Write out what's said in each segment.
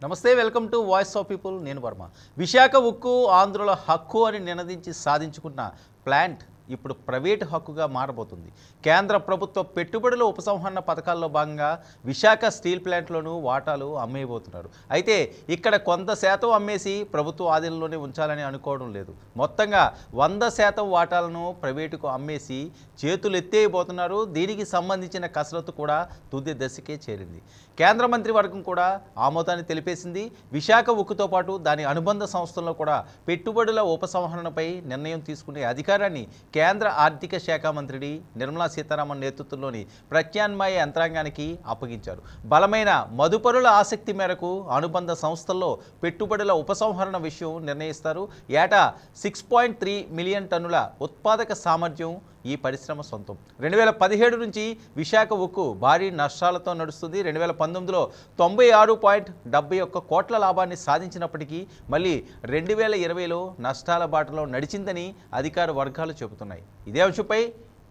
నమస్తే, welcome to voice of people. నేను వర్మ. విశాఖ ఉక్కు ఆంధ్రుల హక్కు అని నినదించి సాధించుకున్న ప్లాంట్ ఇప్పుడు ప్రైవేటు హక్కుగా మారబోతుంది. కేంద్ర ప్రభుత్వ పెట్టుబడుల ఉపసంహరణ పథకాల్లో భాగంగా విశాఖ స్టీల్ ప్లాంట్లోనూ వాటాలు అమ్మేయబోతున్నారు. అయితే ఇక్కడ కొంత శాతం అమ్మేసి ప్రభుత్వ ఆధీనంలోనే ఉంచాలని అనుకోవడం లేదు. మొత్తంగా 100% వాటాలను ప్రైవేటుకు అమ్మేసి చేతులు ఎత్తేయబోతున్నారు. దీనికి సంబంధించిన కసరత్తు కూడా తుది దశకే చేరింది. కేంద్ర మంత్రివర్గం కూడా ఆమోదాన్ని తెలిపేసింది. విశాఖ ఉక్కుతో పాటు దాని అనుబంధ సంస్థల్లో కూడా పెట్టుబడుల ఉపసంహరణపై నిర్ణయం తీసుకునే అధికారాన్ని కేంద్ర ఆర్థిక శాఖ మంత్రి నిర్మలా సీతారామన్ నేతృత్వంలోని ప్రత్యామ్నాయ యంత్రాంగానికి అప్పగించారు. బలమైన మదుపరుల ఆసక్తి మేరకు అనుబంధ సంస్థల్లో పెట్టుబడుల ఉపసంహరణ విషయం నిర్ణయిస్తారు. ఏటా 6.3 మిలియన్ టన్నుల ఉత్పాదక సామర్థ్యం ఈ పరిశ్రమ సొంతం. 2017 నుంచి విశాఖ ఉక్కు భారీ నష్టాలతో నడుస్తుంది. 2019లో 96.71 కోట్ల లాభాన్ని సాధించినప్పటికీ మళ్ళీ 2020లో నష్టాల బాటలో నడిచిందని అధికార వర్గాలు చెబుతున్నాయి. ఇదే అంశంపై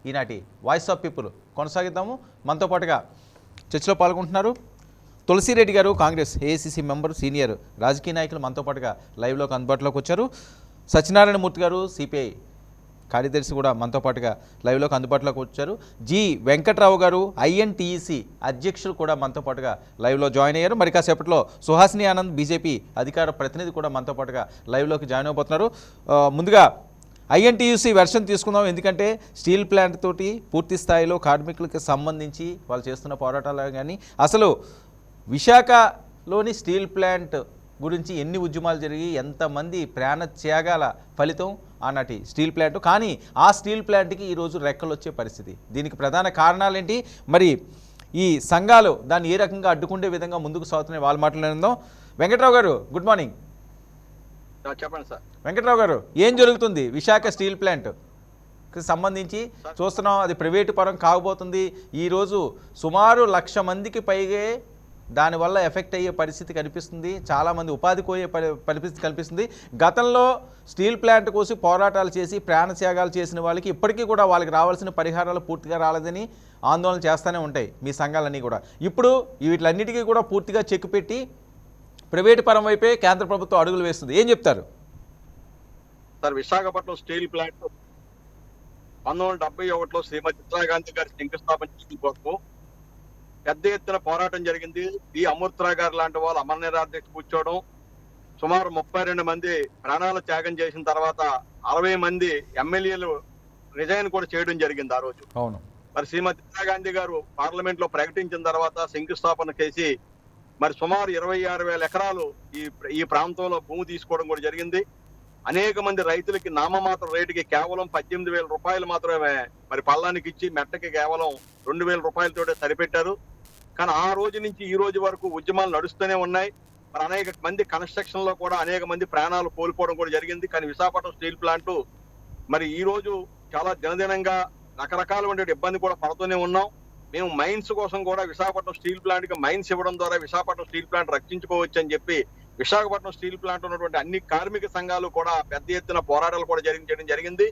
ఈనాటి వాయిస్ ఆఫ్ పీపుల్ కొనసాగిద్దాము. మనతో పాటుగా చర్చలో పాల్గొంటున్నారు తులసిరెడ్డి గారు, కాంగ్రెస్ ఏఐసిసి మెంబర్, సీనియర్ రాజకీయ నాయకులు మనతో పాటుగా లైవ్లోకి అందుబాటులోకి వచ్చారు. సత్యనారాయణమూర్తి గారు, సిపిఐ కార్యదర్శి కూడా మనతో పాటుగా లైవ్లోకి అందుబాటులోకి వచ్చారు. జి వెంకట్రావు గారు, ఐఎన్టీఈసి అధ్యక్షులు కూడా మనతో పాటుగా లైవ్లో జాయిన్ అయ్యారు. మరి కాసేపట్లో సుహాసిని ఆనంద్, బీజేపీ అధికార ప్రతినిధి కూడా మనతో పాటుగా లైవ్లోకి జాయిన్ అవబోతున్నారు. ముందుగా ఐఎన్టీయూసీ వెర్షన్ తీసుకుందాం. ఎందుకంటే స్టీల్ ప్లాంట్ తోటి పూర్తి స్థాయిలో కార్మికులకు సంబంధించి వాళ్ళు చేస్తున్న పోరాటాలు కానీ అసలు విశాఖలోని స్టీల్ ప్లాంట్ గురించి ఎన్ని ఉద్యమాలు జరిగి ఎంతమంది ప్రాణ త్యాగాల ఫలితం ఆనాటి స్టీల్ ప్లాంట్. కానీ ఆ స్టీల్ ప్లాంట్కి ఈరోజు రెక్కలు వచ్చే పరిస్థితి. దీనికి ప్రధాన కారణాలేంటి, మరి ఈ సంఘాలు దాన్ని ఏ రకంగా అడ్డుకుండే విధంగా ముందుకు సాగుతున్నాయి, వాళ్ళ మాట్లాడుకుందాం. వెంకట్రావు గారు, గుడ్ మార్నింగ్. చెప్పండి సార్. వెంకట్రావు గారు, ఏం జరుగుతుంది విశాఖ స్టీల్ ప్లాంట్ సంబంధించి చూస్తున్నాం, అది ప్రైవేటు పరం కాబోతుంది. ఈరోజు సుమారు 1,00,000 మందికి పైగే దానివల్ల ఎఫెక్ట్ అయ్యే పరిస్థితి కనిపిస్తుంది. చాలామంది ఉపాధి కోయే పరిస్థితి కనిపిస్తుంది. గతంలో స్టీల్ ప్లాంట్ కోసం పోరాటాలు చేసి ప్రాణత్యాగాలు చేసిన వాళ్ళకి ఇప్పటికీ కూడా వాళ్ళకి రావాల్సిన పరిహారాలు పూర్తిగా రాలేదని ఆందోళన చేస్తూనే ఉంటాయి మీ సంఘాలన్నీ కూడా. ఇప్పుడు వీటిలన్నిటికీ కూడా పూర్తిగా చెక్ పెట్టి ప్రైవేటు పరం వైపే కేంద్ర ప్రభుత్వం అడుగులు వేస్తుంది. ఏం చెప్తారు సార్? విశాఖపట్నం స్టీల్ ప్లాంట్ 1971లో శ్రీమతి ఇందిరాగాంధీ గారి శంకుస్థాపన చేసిన కోసం పెద్ద ఎత్తున పోరాటం జరిగింది. బి అమృతరావు గారు లాంటి వాళ్ళు అమరనిరాధ్యక్ష కూర్చోవడం, సుమారు 32 మంది ప్రాణాలు త్యాగం చేసిన తర్వాత 60 మంది ఎమ్మెల్యేలు రిజైన్ కూడా చేయడం జరిగింది ఆ రోజు. అవును. మరి శ్రీమతి ఇందిరాగాంధీ గారు పార్లమెంట్ లో ప్రకటించిన తర్వాత శంకుస్థాపన చేసి మరి సుమారు 26,000 ఎకరాలు ఈ ప్రాంతంలో భూమి తీసుకోవడం కూడా జరిగింది. అనేక మంది రైతులకి నామమాత్ర రేటుకి కేవలం 18,000 రూపాయలు మాత్రమే మరి పల్లానికి ఇచ్చి మెట్టకి కేవలం 2,000 రూపాయలతోటే సరిపెట్టారు. కానీ ఆ రోజు నుంచి ఈ రోజు వరకు ఉద్యమాలు నడుస్తూనే ఉన్నాయి. మరి అనేక మంది కన్స్ట్రక్షన్ లో కూడా అనేక మంది ప్రాణాలు కోల్పోవడం కూడా జరిగింది. కానీ విశాఖపట్నం స్టీల్ ప్లాంట్ మరి ఈ రోజు చాలా దినదినంగా రకరకాల ఇబ్బంది కూడా పడుతూనే ఉన్నాం. మేము మైన్స్ కోసం కూడా విశాఖపట్నం స్టీల్ ప్లాంట్ కి మైన్స్ ఇవ్వడం ద్వారా విశాఖపట్నం స్టీల్ ప్లాంట్ రక్షించుకోవచ్చు అని చెప్పి విశాఖపట్నం స్టీల్ ప్లాంట్ ఉన్నటువంటి అన్ని కార్మిక సంఘాలు కూడా పెద్ద ఎత్తున పోరాటాలు కూడా చేయడం జరిగింది.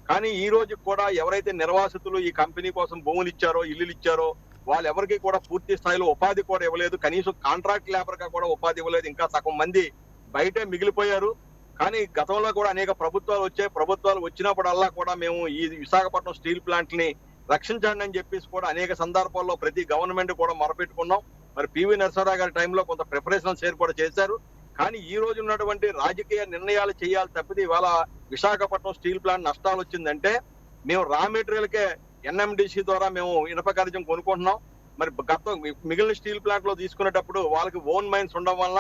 కానీ ఈ రోజు కూడా ఎవరైతే నిర్వాసితులు ఈ కంపెనీ కోసం భూములు ఇచ్చారో, ఇల్లులు ఇచ్చారో, వాళ్ళు ఎవరికి కూడా పూర్తి స్థాయిలో ఉపాధి కూడా ఇవ్వలేదు. కనీసం కాంట్రాక్ట్ లేబర్ గా కూడా ఉపాధి ఇవ్వలేదు. ఇంకా సగం మంది బయటే మిగిలిపోయారు. కానీ గతంలో కూడా అనేక ప్రభుత్వాలు వచ్చాయి. ప్రభుత్వాలు వచ్చినప్పుడల్లా కూడా మేము ఈ విశాఖపట్నం స్టీల్ ప్లాంట్ ని రక్షించండి అని చెప్పేసి కూడా అనేక సందర్భాల్లో ప్రతి గవర్నమెంట్ కూడా మొరపెట్టుకున్నాం. మరి పివి నరసింహారావు గారి టైంలో కొంత ప్రిపరేషన్ షేర్ కూడా చేశారు. కానీ ఈ రోజు ఉన్నటువంటి రాజకీయ నిర్ణయాలు చేయాలి తప్పితే ఇవాళ విశాఖపట్నం స్టీల్ ప్లాంట్ నష్టాలు వచ్చిందంటే మేము రా మెటీరియల్ కే ఎన్ఎండిసి ద్వారా మేము ఇనప ఖనిజం కొనుక్కుంటున్నాం. మరి మిగిలిన స్టీల్ ప్లాంట్ లో తీసుకునేటప్పుడు వాళ్ళకి ఓన్ మైన్స్ ఉండడం వల్ల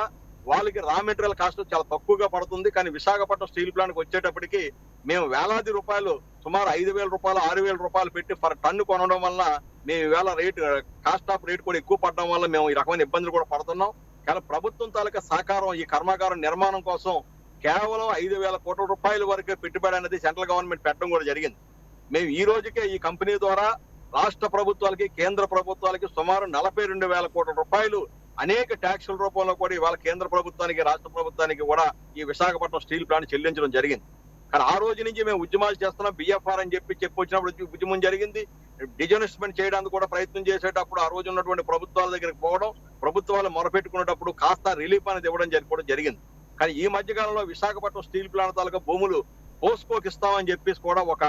వాళ్ళకి రా మెటీరియల్ కాస్ట్ చాలా తక్కువగా పడుతుంది. కానీ విశాఖపట్నం స్టీల్ ప్లాంట్ వచ్చేటప్పటికి మేము వేలాది రూపాయలు, సుమారు 5,000 రూపాయలు 6,000 రూపాయలు పెట్టి ఫర్ టన్ను కొనడం వల్ల మేము ఇవాళ కాస్ట్ ఆఫ్ రేట్ కూడా ఎక్కువ పడడం వల్ల మేము ఈ రకమైన ఇబ్బందులు కూడా పడుతున్నాం. కానీ ప్రభుత్వం తాలూకా సహకారం ఈ కర్మాగారం నిర్మాణం కోసం కేవలం 5,000 కోట్ల రూపాయల వరకే పెట్టుబడి అనేది సెంట్రల్ గవర్నమెంట్ పెట్టడం కూడా జరిగింది. మేము ఈ రోజుకే ఈ కంపెనీ ద్వారా రాష్ట్ర ప్రభుత్వాలకి, కేంద్ర ప్రభుత్వాలకి సుమారు 42,000 కోట్ల రూపాయలు అనేక ట్యాక్సుల రూపంలో కూడా ఇవాళ కేంద్ర ప్రభుత్వానికి, రాష్ట్ర ప్రభుత్వానికి కూడా ఈ విశాఖపట్నం స్టీల్ ప్లాంట్ చెల్లించడం జరిగింది. కానీ ఆ రోజు నుంచి మేము ఉద్యమాలు చేస్తున్నాం. బిఎఫ్ఆర్ అని చెప్పి వచ్చినప్పుడు ఉద్యమం జరిగింది. డిజన్వెస్ట్మెంట్ చేయడానికి కూడా ప్రయత్నం చేసేటప్పుడు ఆ రోజు ఉన్నటువంటి ప్రభుత్వాల దగ్గరికి పోవడం, ప్రభుత్వాలు మొరపెట్టుకునేటప్పుడు కాస్త రిలీఫ్ అనేది ఇవ్వడం జరిగింది. కానీ ఈ మధ్య కాలంలో విశాఖపట్నం స్టీల్ ప్లాంట్ తాలూకా భూములు పోస్కోకి ఇస్తామని చెప్పేసి కూడా ఒక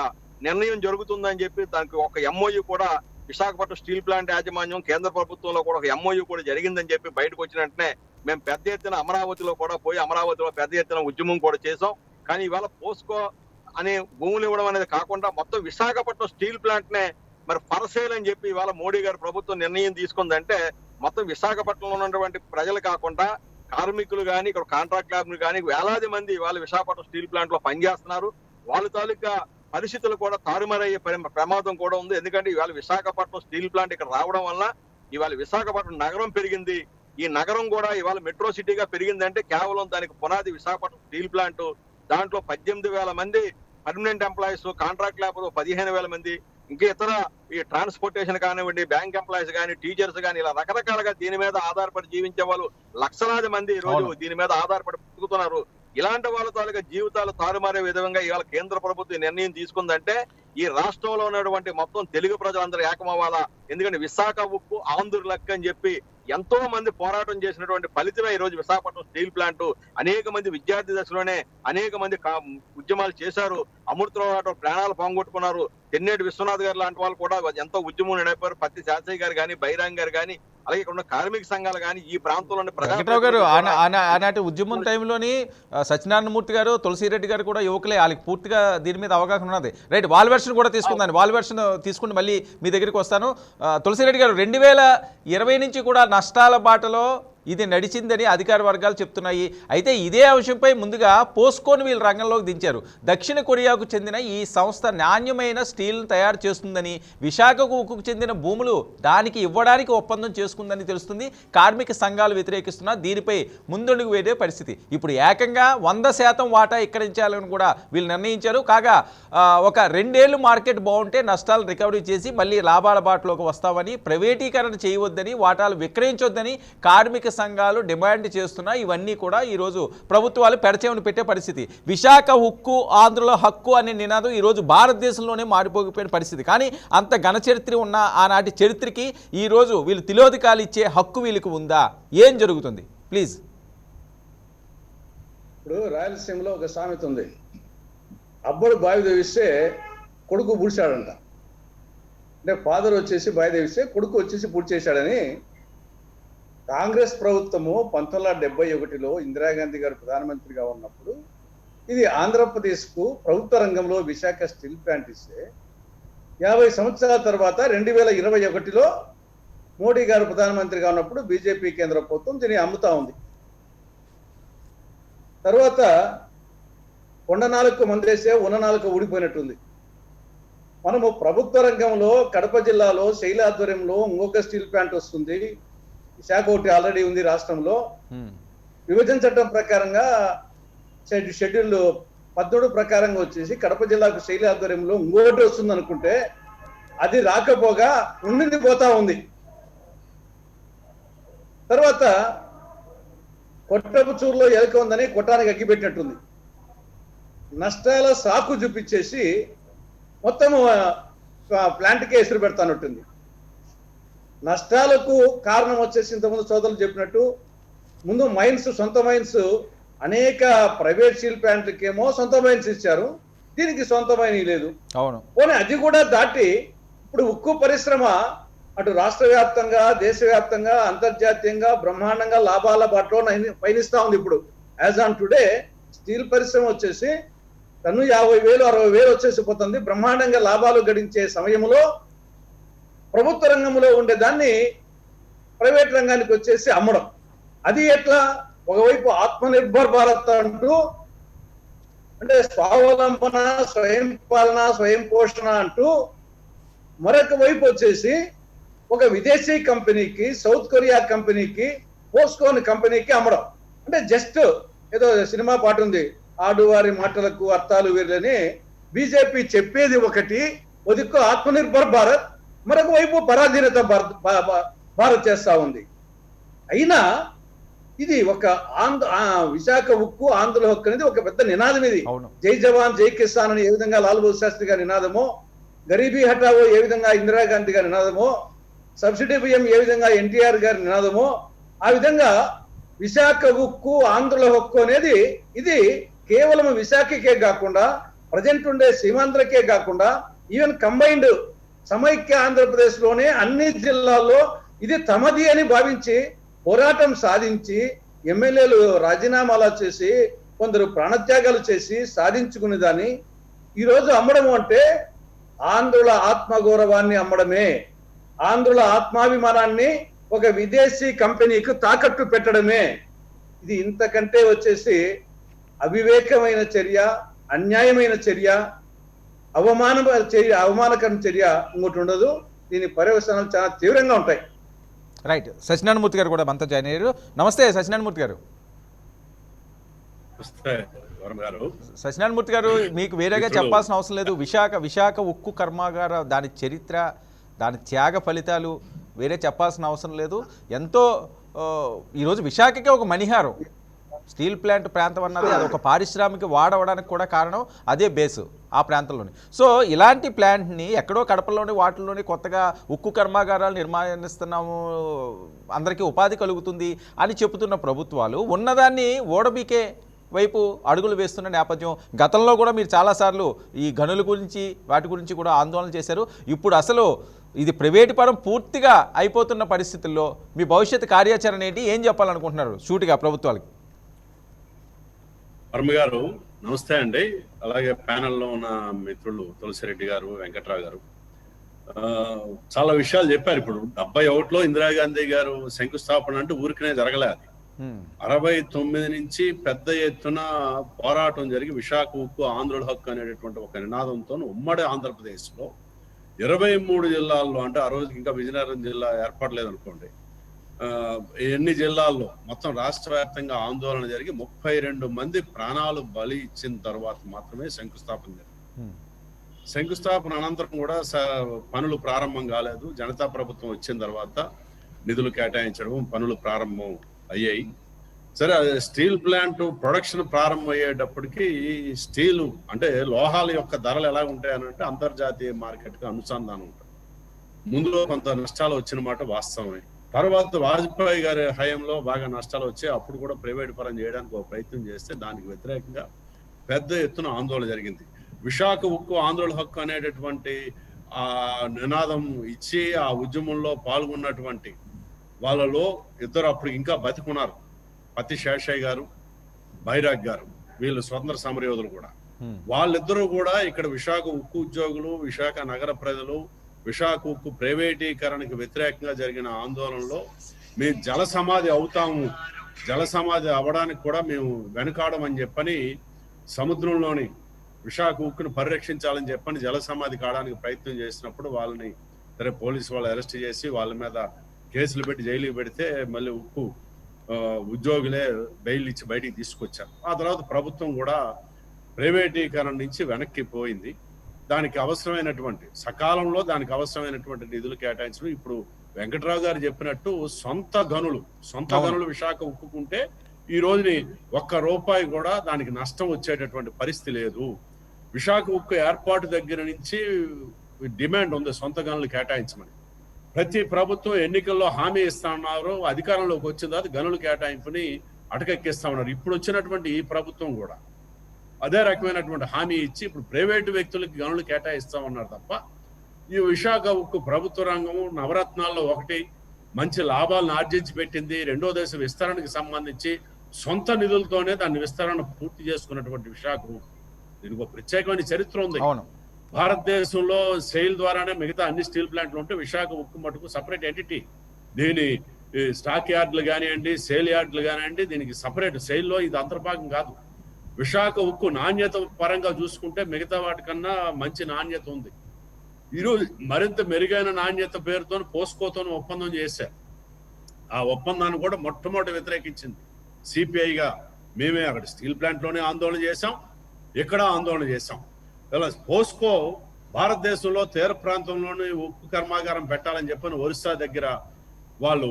నిర్ణయం జరుగుతుందని చెప్పి దానికి ఒక ఎంఓయూ కూడా విశాఖపట్నం స్టీల్ ప్లాంట్ యాజమాన్యం కేంద్ర ప్రభుత్వంలో కూడా ఒక ఎంఓయూ కూడా జరిగిందని చెప్పి బయటకు వచ్చిన వెంటనే మేము పెద్ద ఎత్తున అమరావతిలో కూడా పోయి అమరావతిలో పెద్ద ఎత్తున ఉద్యమం కూడా చేసాం. కానీ ఇవాళ పోస్కో అనే భూములు ఇవ్వడం అనేది కాకుండా మొత్తం విశాఖపట్నం స్టీల్ ప్లాంట్ నే మరి ఫర్సేల్ అని చెప్పి ఇవాళ మోడీ గారి ప్రభుత్వం నిర్ణయం తీసుకుందంటే మొత్తం విశాఖపట్నంలో ఉన్నటువంటి ప్రజలు కాకుండా కార్మికులు కానీ ఇక్కడ కాంట్రాక్ట్ ల్యాబ్లు కానీ వేలాది మంది ఇవాళ విశాఖపట్నం స్టీల్ ప్లాంట్ లో పనిచేస్తున్నారు. వాళ్ళ తాలూకా పరిస్థితులు కూడా తారుమారయ్యే ప్రమాదం కూడా ఉంది. ఎందుకంటే ఇవాళ విశాఖపట్నం స్టీల్ ప్లాంట్ ఇక్కడ రావడం వల్ల ఇవాళ విశాఖపట్నం నగరం పెరిగింది. ఈ నగరం కూడా ఇవాళ మెట్రో సిటీగా పెరిగిందంటే కేవలం దానికి పునాది విశాఖపట్నం స్టీల్ ప్లాంట్. దాంట్లో 18,000 మంది పర్మనెంట్ ఎంప్లాయీస్, కాంట్రాక్ట్ లేబర్ 15,000 మంది, ఇంకా ఇతర ఈ ట్రాన్స్పోర్టేషన్ కానివ్వండి, బ్యాంక్ ఎంప్లాయీస్ కానీ, టీచర్స్ కానీ, ఇలా రకరకాలుగా దీని మీద ఆధారపడి జీవించే వాళ్ళు లక్షలాది మంది ఈ రోజు దీని మీద ఆధారపడి బతుకుతున్నారు. ఇలాంటి వాళ్ళ తాలూకా జీవితాలు తారుమారే విధంగా ఇవాళ కేంద్ర ప్రభుత్వం నిర్ణయం తీసుకుందంటే ఈ రాష్ట్రంలో ఉన్నటువంటి మొత్తం తెలుగు ప్రజలందరూ ఏకమవ్వాలా. ఎందుకంటే విశాఖ ఉక్కు ఆంధ్రుల లెక్క అని చెప్పి ఎంతో మంది పోరాటం చేసినటువంటి ఫలితమే ఈ రోజు విశాఖపట్నం స్టీల్ ప్లాంట్. అనేక మంది విద్యార్థి దశలోనే అనేక మంది ఉద్యమాలు చేశారు. అమృతరావు ప్రాణాలు పోగొట్టుకున్నారు. తెన్నేటి విశ్వనాథ్ గారు లాంటి వాళ్ళు కూడా ఎంతో ఉద్యమం నడిపారు. పత్తి శాస్త్రి గారు కానీ, బైరాంగ్ గారు కానీ, అలాగే ఇక్కడ ఉన్న కార్మిక సంఘాలు కానీ ఈ ప్రాంతంలో వెంకట్రావు గారు ఆనాటి ఉద్యమం టైంలోని సత్యనారాయణమూర్తి గారు, తులసిరెడ్డి గారు కూడా యువకులే, వాళ్ళకి పూర్తిగా దీని మీద అవగాహన ఉన్నది. రైట్, వాళ్ళ వెర్షన్ కూడా తీసుకుందాం. వాళ్ళ వెర్షన్ తీసుకుని మళ్ళీ మీ దగ్గరికి వస్తాను. తులసిరెడ్డి గారు, 2020 నుంచి కూడా నష్టాల బాటలో ఇది నడిచిందని అధికార వర్గాలు చెప్తున్నాయి. అయితే ఇదే అంశంపై ముందుగా పోస్కోని వీళ్ళు రంగంలోకి దించారు. దక్షిణ కొరియాకు చెందిన ఈ సంస్థ నాణ్యమైన స్టీల్ను తయారు చేస్తుందని, విశాఖకు ఉక్కుకు చెందిన భూములు దానికి ఇవ్వడానికి ఒప్పందం చేసుకుందని తెలుస్తుంది. కార్మిక సంఘాలు వ్యతిరేకిస్తున్నా దీనిపై ముందడుగు వేసే పరిస్థితి. ఇప్పుడు ఏకంగా 100% వాటా ఇక్కడించాలని కూడా వీళ్ళు నిర్ణయించారు. కాగా ఒక 2 ఏళ్ళు మార్కెట్ బాగుంటే నష్టాలు రికవరీ చేసి మళ్ళీ లాభాల బాటలోకి వస్తామని, ప్రైవేటీకరణ చేయవద్దని, వాటాలు విక్రయించొద్దని కార్మిక సంఘాలు డిమాండ్ చేస్తున్నా ఇవన్నీ కూడా ఈరోజు ప్రభుత్వాలు పెడచెవిన పెట్టే పరిస్థితి. విశాఖ ఉక్కు ఆంధ్రుల హక్కు అనే నినాదం ఈరోజు భారతదేశంలోనే మారిపోయిన పరిస్థితి. కానీ అంత ఘన చరిత్ర ఉన్న ఆనాటి చరిత్రకి ఈరోజు వీళ్ళు తిలోదకాలు ఇచ్చే హక్కు వీళ్ళకి ఉందా? ఏం జరుగుతుంది? ప్లీజ్. ఇప్పుడు రాయలసీమలో ఒక సామెత ఉంది, అబ్బడు బావి దేవిస్తే కొడుకు పూడ్చాడంట. అంటే ఫాదర్ వచ్చేసి బావి దేవిస్తే కొడుకు వచ్చేసి పూడ్చేశాడని కాంగ్రెస్ ప్రభుత్వము 1971లో ఇందిరాగాంధీ గారు ప్రధానమంత్రిగా ఉన్నప్పుడు ఇది ఆంధ్రప్రదేశ్కు ప్రభుత్వ రంగంలో విశాఖ స్టీల్ ప్లాంట్ ఇస్తే 50 సంవత్సరాల తర్వాత 2021లో మోడీ గారు ప్రధానమంత్రిగా ఉన్నప్పుడు బీజేపీ కేంద్ర ప్రభుత్వం దీన్ని అమ్ముతా ఉంది. తర్వాత కొండ నాలుగు మందేసే ఉన్న నాలుగు ఊడిపోయినట్టుంది. మనము ప్రభుత్వ రంగంలో కడప జిల్లాలో శైల ఆధ్వర్యంలో ఇంకొక స్టీల్ ప్లాంట్ వస్తుంది. విశాఖ ఒకటి ఆల్రెడీ ఉంది రాష్ట్రంలో. విభజన చట్టం ప్రకారంగా షెడ్యూల్ 13 ప్రకారంగా వచ్చేసి కడప జిల్లాకు శైలి ఆధ్వర్యంలో ఇంకోటి వస్తుంది అనుకుంటే అది రాకపోగా ఉండింది పోతా ఉంది. తర్వాత కొట్టపుచూరులో ఎలక ఉందని కొట్టానికి అగ్గిపెట్టినట్టుంది. నష్టాల సాకు చూపించేసి మొత్తం ప్లాంట్కే ఎసురు పెడతానట్టుంది. నష్టాలకు కారణం వచ్చేసి ఇంతకుముందు సోదరులు చెప్పినట్టు ముందు మైన్స్, సొంత మైన్స్ అనేక ప్రైవేట్ స్టీల్ ప్లాంట్లకేమో సొంత మైన్స్ ఇచ్చారు, దీనికి సొంత మైన్ లేదు. అవును, పోనీ అది కూడా దాటి ఇప్పుడు ఉక్కు పరిశ్రమ అటు రాష్ట్ర వ్యాప్తంగా, దేశవ్యాప్తంగా, అంతర్జాతీయంగా బ్రహ్మాండంగా లాభాల బాటలో పయనిస్తా ఉంది. ఇప్పుడు యాజ్ ఆన్ టుడే స్టీల్ పరిశ్రమ వచ్చేసి టన్ను 50,000, 60,000 వచ్చేసి పోతుంది. బ్రహ్మాండంగా లాభాలు గడించే సమయంలో ప్రభుత్వ రంగంలో ఉండేదాన్ని ప్రైవేట్ రంగానికి వచ్చేసి అమ్మడం. అది ఎట్లా? ఒకవైపు ఆత్మనిర్భర్ భారత్ అంటూ, అంటే స్వావలంబన, స్వయం పాలన, స్వయం పోషణ అంటూ, మరొక వైపు వచ్చేసి ఒక విదేశీ కంపెనీకి, సౌత్ కొరియా కంపెనీకి, పోస్కోన్ కంపెనీకి అమ్మడం. అంటే జస్ట్ ఏదో సినిమా పాట ఉంది, ఆడువారి మాటలకు అర్థాలు వీరని. బీజేపీ చెప్పేది ఒకటి, ఒదిక్కో ఆత్మనిర్భర్ భారత్, మరొక వైపు పరాధీనత భారత్ చేస్తా ఉంది. అయినా ఇది ఒక విశాఖ ఉక్కు ఆంధ్రుల హక్కు అనేది ఒక పెద్ద నినాదం. ఇది జై జవాన్ జై కిసాన్ అని ఏ విధంగా లాల్ బహదూర్ శాస్త్రి గారి నినాదమో, గరీబీ హఠావో ఏ విధంగా ఇందిరాగాంధీ గారి నినాదమో, సబ్సిడీ బియ్యం ఏ విధంగా ఎన్టీఆర్ గారి నినాదమో, ఆ విధంగా విశాఖ ఉక్కు ఆంధ్రుల హక్కు అనేది ఇది కేవలం విశాఖకే కాకుండా ప్రజెంట్ ఉండే సీమాంధ్రకే కాకుండా ఈవెన్ కంబైన్డ్ సమైక్య ఆంధ్రప్రదేశ్ లోనే అన్ని జిల్లాల్లో ఇది తమది అని భావించి పోరాటం సాధించి ఎమ్మెల్యేలు రాజీనామాలు చేసి కొందరు ప్రాణత్యాగాలు చేసి సాధించుకునే దాన్ని ఈరోజు అమ్మడము అంటే ఆంధ్రుల ఆత్మగౌరవాన్ని అమ్మడమే, ఆంధ్రుల ఆత్మాభిమానాన్ని ఒక విదేశీ కంపెనీకి తాకట్టు పెట్టడమే. ఇది ఇంతకంటే వచ్చేసి అవివేకమైన చర్య, అన్యాయమైన చర్య, అవమానకర చర్య ఇంకోటి ఉండదు. దీని పర్యవసానాలు చాలా తీవ్రంగా ఉంటాయి. రైట్. సత్యనారాయణ మూర్తి గారు కూడా మనతో జాయిన్ అయ్యారు. నమస్తే సత్యనారాయణ మూర్తి గారు. సత్యనారాయణ మూర్తి గారు, మీకు వేరేగా చెప్పాల్సిన అవసరం లేదు. విశాఖ ఉక్కు కర్మాగార దాని చరిత్ర, దాని త్యాగ ఫలితాలు వేరే చెప్పాల్సిన అవసరం లేదు. ఎంతో ఈరోజు విశాఖకే ఒక మణిహారం. స్టీల్ ప్లాంట్ ప్రాంతం అన్నది అది ఒక పారిశ్రామిక వాడవడానికి కూడా కారణం అదే బేసు ఆ ప్రాంతంలోని. సో ఇలాంటి ప్లాంట్ని ఎక్కడో కడపలోని వాటిల్లోని కొత్తగా ఉక్కు కర్మాగారాలు నిర్మాణిస్తున్నాము, అందరికీ ఉపాధి కలుగుతుంది అని చెబుతున్న ప్రభుత్వాలు ఉన్నదాన్ని ఓడబీకే వైపు అడుగులు వేస్తున్న నేపథ్యం. గతంలో కూడా మీరు చాలాసార్లు ఈ గనుల గురించి వాటి గురించి కూడా ఆందోళన చేశారు. ఇప్పుడు అసలు ఇది ప్రైవేటు పరం పూర్తిగా అయిపోతున్న పరిస్థితుల్లో మీ భవిష్యత్ కార్యాచరణ ఏంటి, ఏం చెప్పాలనుకుంటున్నారు సూటిగా ప్రభుత్వాలకి? వర్మ గారు నమస్తే అండి. అలాగే ప్యానెల్లో ఉన్న మిత్రులు తులసిరెడ్డి గారు, వెంకట్రావు గారు చాలా విషయాలు చెప్పారు. ఇప్పుడు 71లో ఇందిరాగాంధీ గారు శంకుస్థాపన అంటే ఊరికనే జరగలేదు. 69 నుంచి పెద్ద ఎత్తున పోరాటం జరిగి విశాఖ ఉక్కు ఆంధ్రుల హక్కు అనేటటువంటి ఒక నినాదంతో ఉమ్మడి ఆంధ్రప్రదేశ్ లో 23 జిల్లాల్లో, అంటే ఆ రోజుకి ఇంకా విజయనగరం జిల్లా ఏర్పడలేదు అనుకోండి, ఎన్ని జిల్లాల్లో మొత్తం రాష్ట్ర వ్యాప్తంగా ఆందోళన జరిగి 32 మంది ప్రాణాలు బలి ఇచ్చిన తర్వాత మాత్రమే శంకుస్థాపన జరిగింది. శంకుస్థాపన అనంతరం కూడా పనులు ప్రారంభం కాలేదు. జనతా ప్రభుత్వం వచ్చిన తర్వాత నిధులు కేటాయించడం, పనులు ప్రారంభం అయ్యాయి. సరే, స్టీల్ ప్లాంట్ ప్రొడక్షన్ ప్రారంభం అయ్యేటప్పటికి స్టీలు అంటే లోహాల యొక్క ధరలు ఎలా ఉంటాయనంటే అంతర్జాతీయ మార్కెట్కి అనుసంధానం ఉంటుంది. ముందులో కొంత నష్టాలు వచ్చిన మాట వాస్తవమే. తర్వాత వాజ్పేయి గారి హయాంలో బాగా నష్టాలు వచ్చాయి. అప్పుడు కూడా ప్రైవేట్ పరం చేయడానికి ఒక ప్రయత్నం చేస్తే దానికి వ్యతిరేకంగా పెద్ద ఎత్తున ఆందోళన జరిగింది. విశాఖ ఉక్కు ఆంధ్రుల హక్కు అనేటటువంటి ఆ నినాదం ఇచ్చి ఆ ఉద్యమంలో పాల్గొన్నటువంటి వాళ్ళలో ఇద్దరు అప్పుడు ఇంకా బతికున్నారు, పత్తి శేషయ్య గారు, బైరాగ్ గారు. వీళ్ళు స్వతంత్ర సమరయోధులు కూడా. వాళ్ళిద్దరూ కూడా ఇక్కడ విశాఖ ఉక్కు ఉద్యోగులు, విశాఖ నగర ప్రజలు విశాఖ ఉక్కు ప్రైవేటీకరణకు వ్యతిరేకంగా జరిగిన ఆందోళనలో మేము జల సమాధి అవుతాము, జల సమాధి అవ్వడానికి కూడా మేము వెనుకాడమని చెప్పని సముద్రంలోని విశాఖ ఉక్కును పరిరక్షించాలని చెప్పని జల సమాధి కావడానికి ప్రయత్నం చేసినప్పుడు వాళ్ళని సరే పోలీసు వాళ్ళు అరెస్ట్ చేసి వాళ్ళ మీద కేసులు పెట్టి జైలుకి పెడితే మళ్ళీ ఉక్కు ఉద్యోగులే బెయిల్ ఇచ్చి బయటికి తీసుకొచ్చారు. ఆ తర్వాత ప్రభుత్వం కూడా ప్రైవేటీకరణ నుంచి వెనక్కి పోయింది. దానికి అవసరమైనటువంటి సకాలంలో దానికి అవసరమైనటువంటి నిధులు కేటాయించడం. ఇప్పుడు వెంకట్రావు గారు చెప్పినట్టు సొంత గనులు విశాఖ ఉక్కుకుంటే ఈ రోజుని ₹1 కూడా దానికి నష్టం వచ్చేటటువంటి పరిస్థితి లేదు. విశాఖ ఉక్కు ఏర్పాటు దగ్గర నుంచి డిమాండ్ ఉంది సొంత గనులు కేటాయించమని. ప్రతి ప్రభుత్వం ఎన్నికల్లో హామీ ఇస్తా ఉన్నారు, అధికారంలోకి వచ్చిన తర్వాత గనుల కేటాయింపుని అటకెక్కిస్తా ఉన్నారు. ఇప్పుడు వచ్చినటువంటి ఈ ప్రభుత్వం కూడా అదే రకమైనటువంటి హామీ ఇచ్చి ఇప్పుడు ప్రైవేటు వ్యక్తులకి గనులు కేటాయిస్తా ఉన్నారు తప్ప ఈ విశాఖ ఉక్కు ప్రభుత్వ రంగము నవరత్నాల్లో ఒకటి మంచి లాభాలను ఆర్జించి పెట్టింది. రెండో దశ విస్తరణకి సంబంధించి సొంత నిధులతోనే దాన్ని విస్తరణ పూర్తి చేసుకున్నటువంటి విశాఖ ఉక్కు దీనికి ఒక ప్రత్యేకమైన చరిత్ర ఉంది. భారతదేశంలో సెయిల్ ద్వారానే మిగతా అన్ని స్టీల్ ప్లాంట్లు ఉంటే విశాఖ ఉక్కు మటుకు సపరేట్ ఎంటిటీ. దీని స్టాక్ యార్డులు కానివ్వండి, సేల్ యార్డులు కానివ్వండి, దీనికి సపరేట్. సెయిల్లో ఇది అంతర్భాగం కాదు. విశాఖ ఉక్కు నాణ్యత పరంగా చూసుకుంటే మిగతా వాటికన్నా మంచి నాణ్యత ఉంది. ఈరోజు మరింత మెరుగైన నాణ్యత పేరుతో పోస్కోతో ఒప్పందం చేశారు. ఆ ఒప్పందాన్ని కూడా మొట్టమొదటి వ్యతిరేకించింది సిపిఐగా. మేమే అక్కడ స్టీల్ ప్లాంట్లోనే ఆందోళన చేశాం, ఇక్కడ ఆందోళన చేశాం. ఇలా పోస్కో భారతదేశంలో తీర ప్రాంతంలోనే ఉక్కు కర్మాగారం పెట్టాలని చెప్పని ఒరిస్సా దగ్గర వాళ్ళు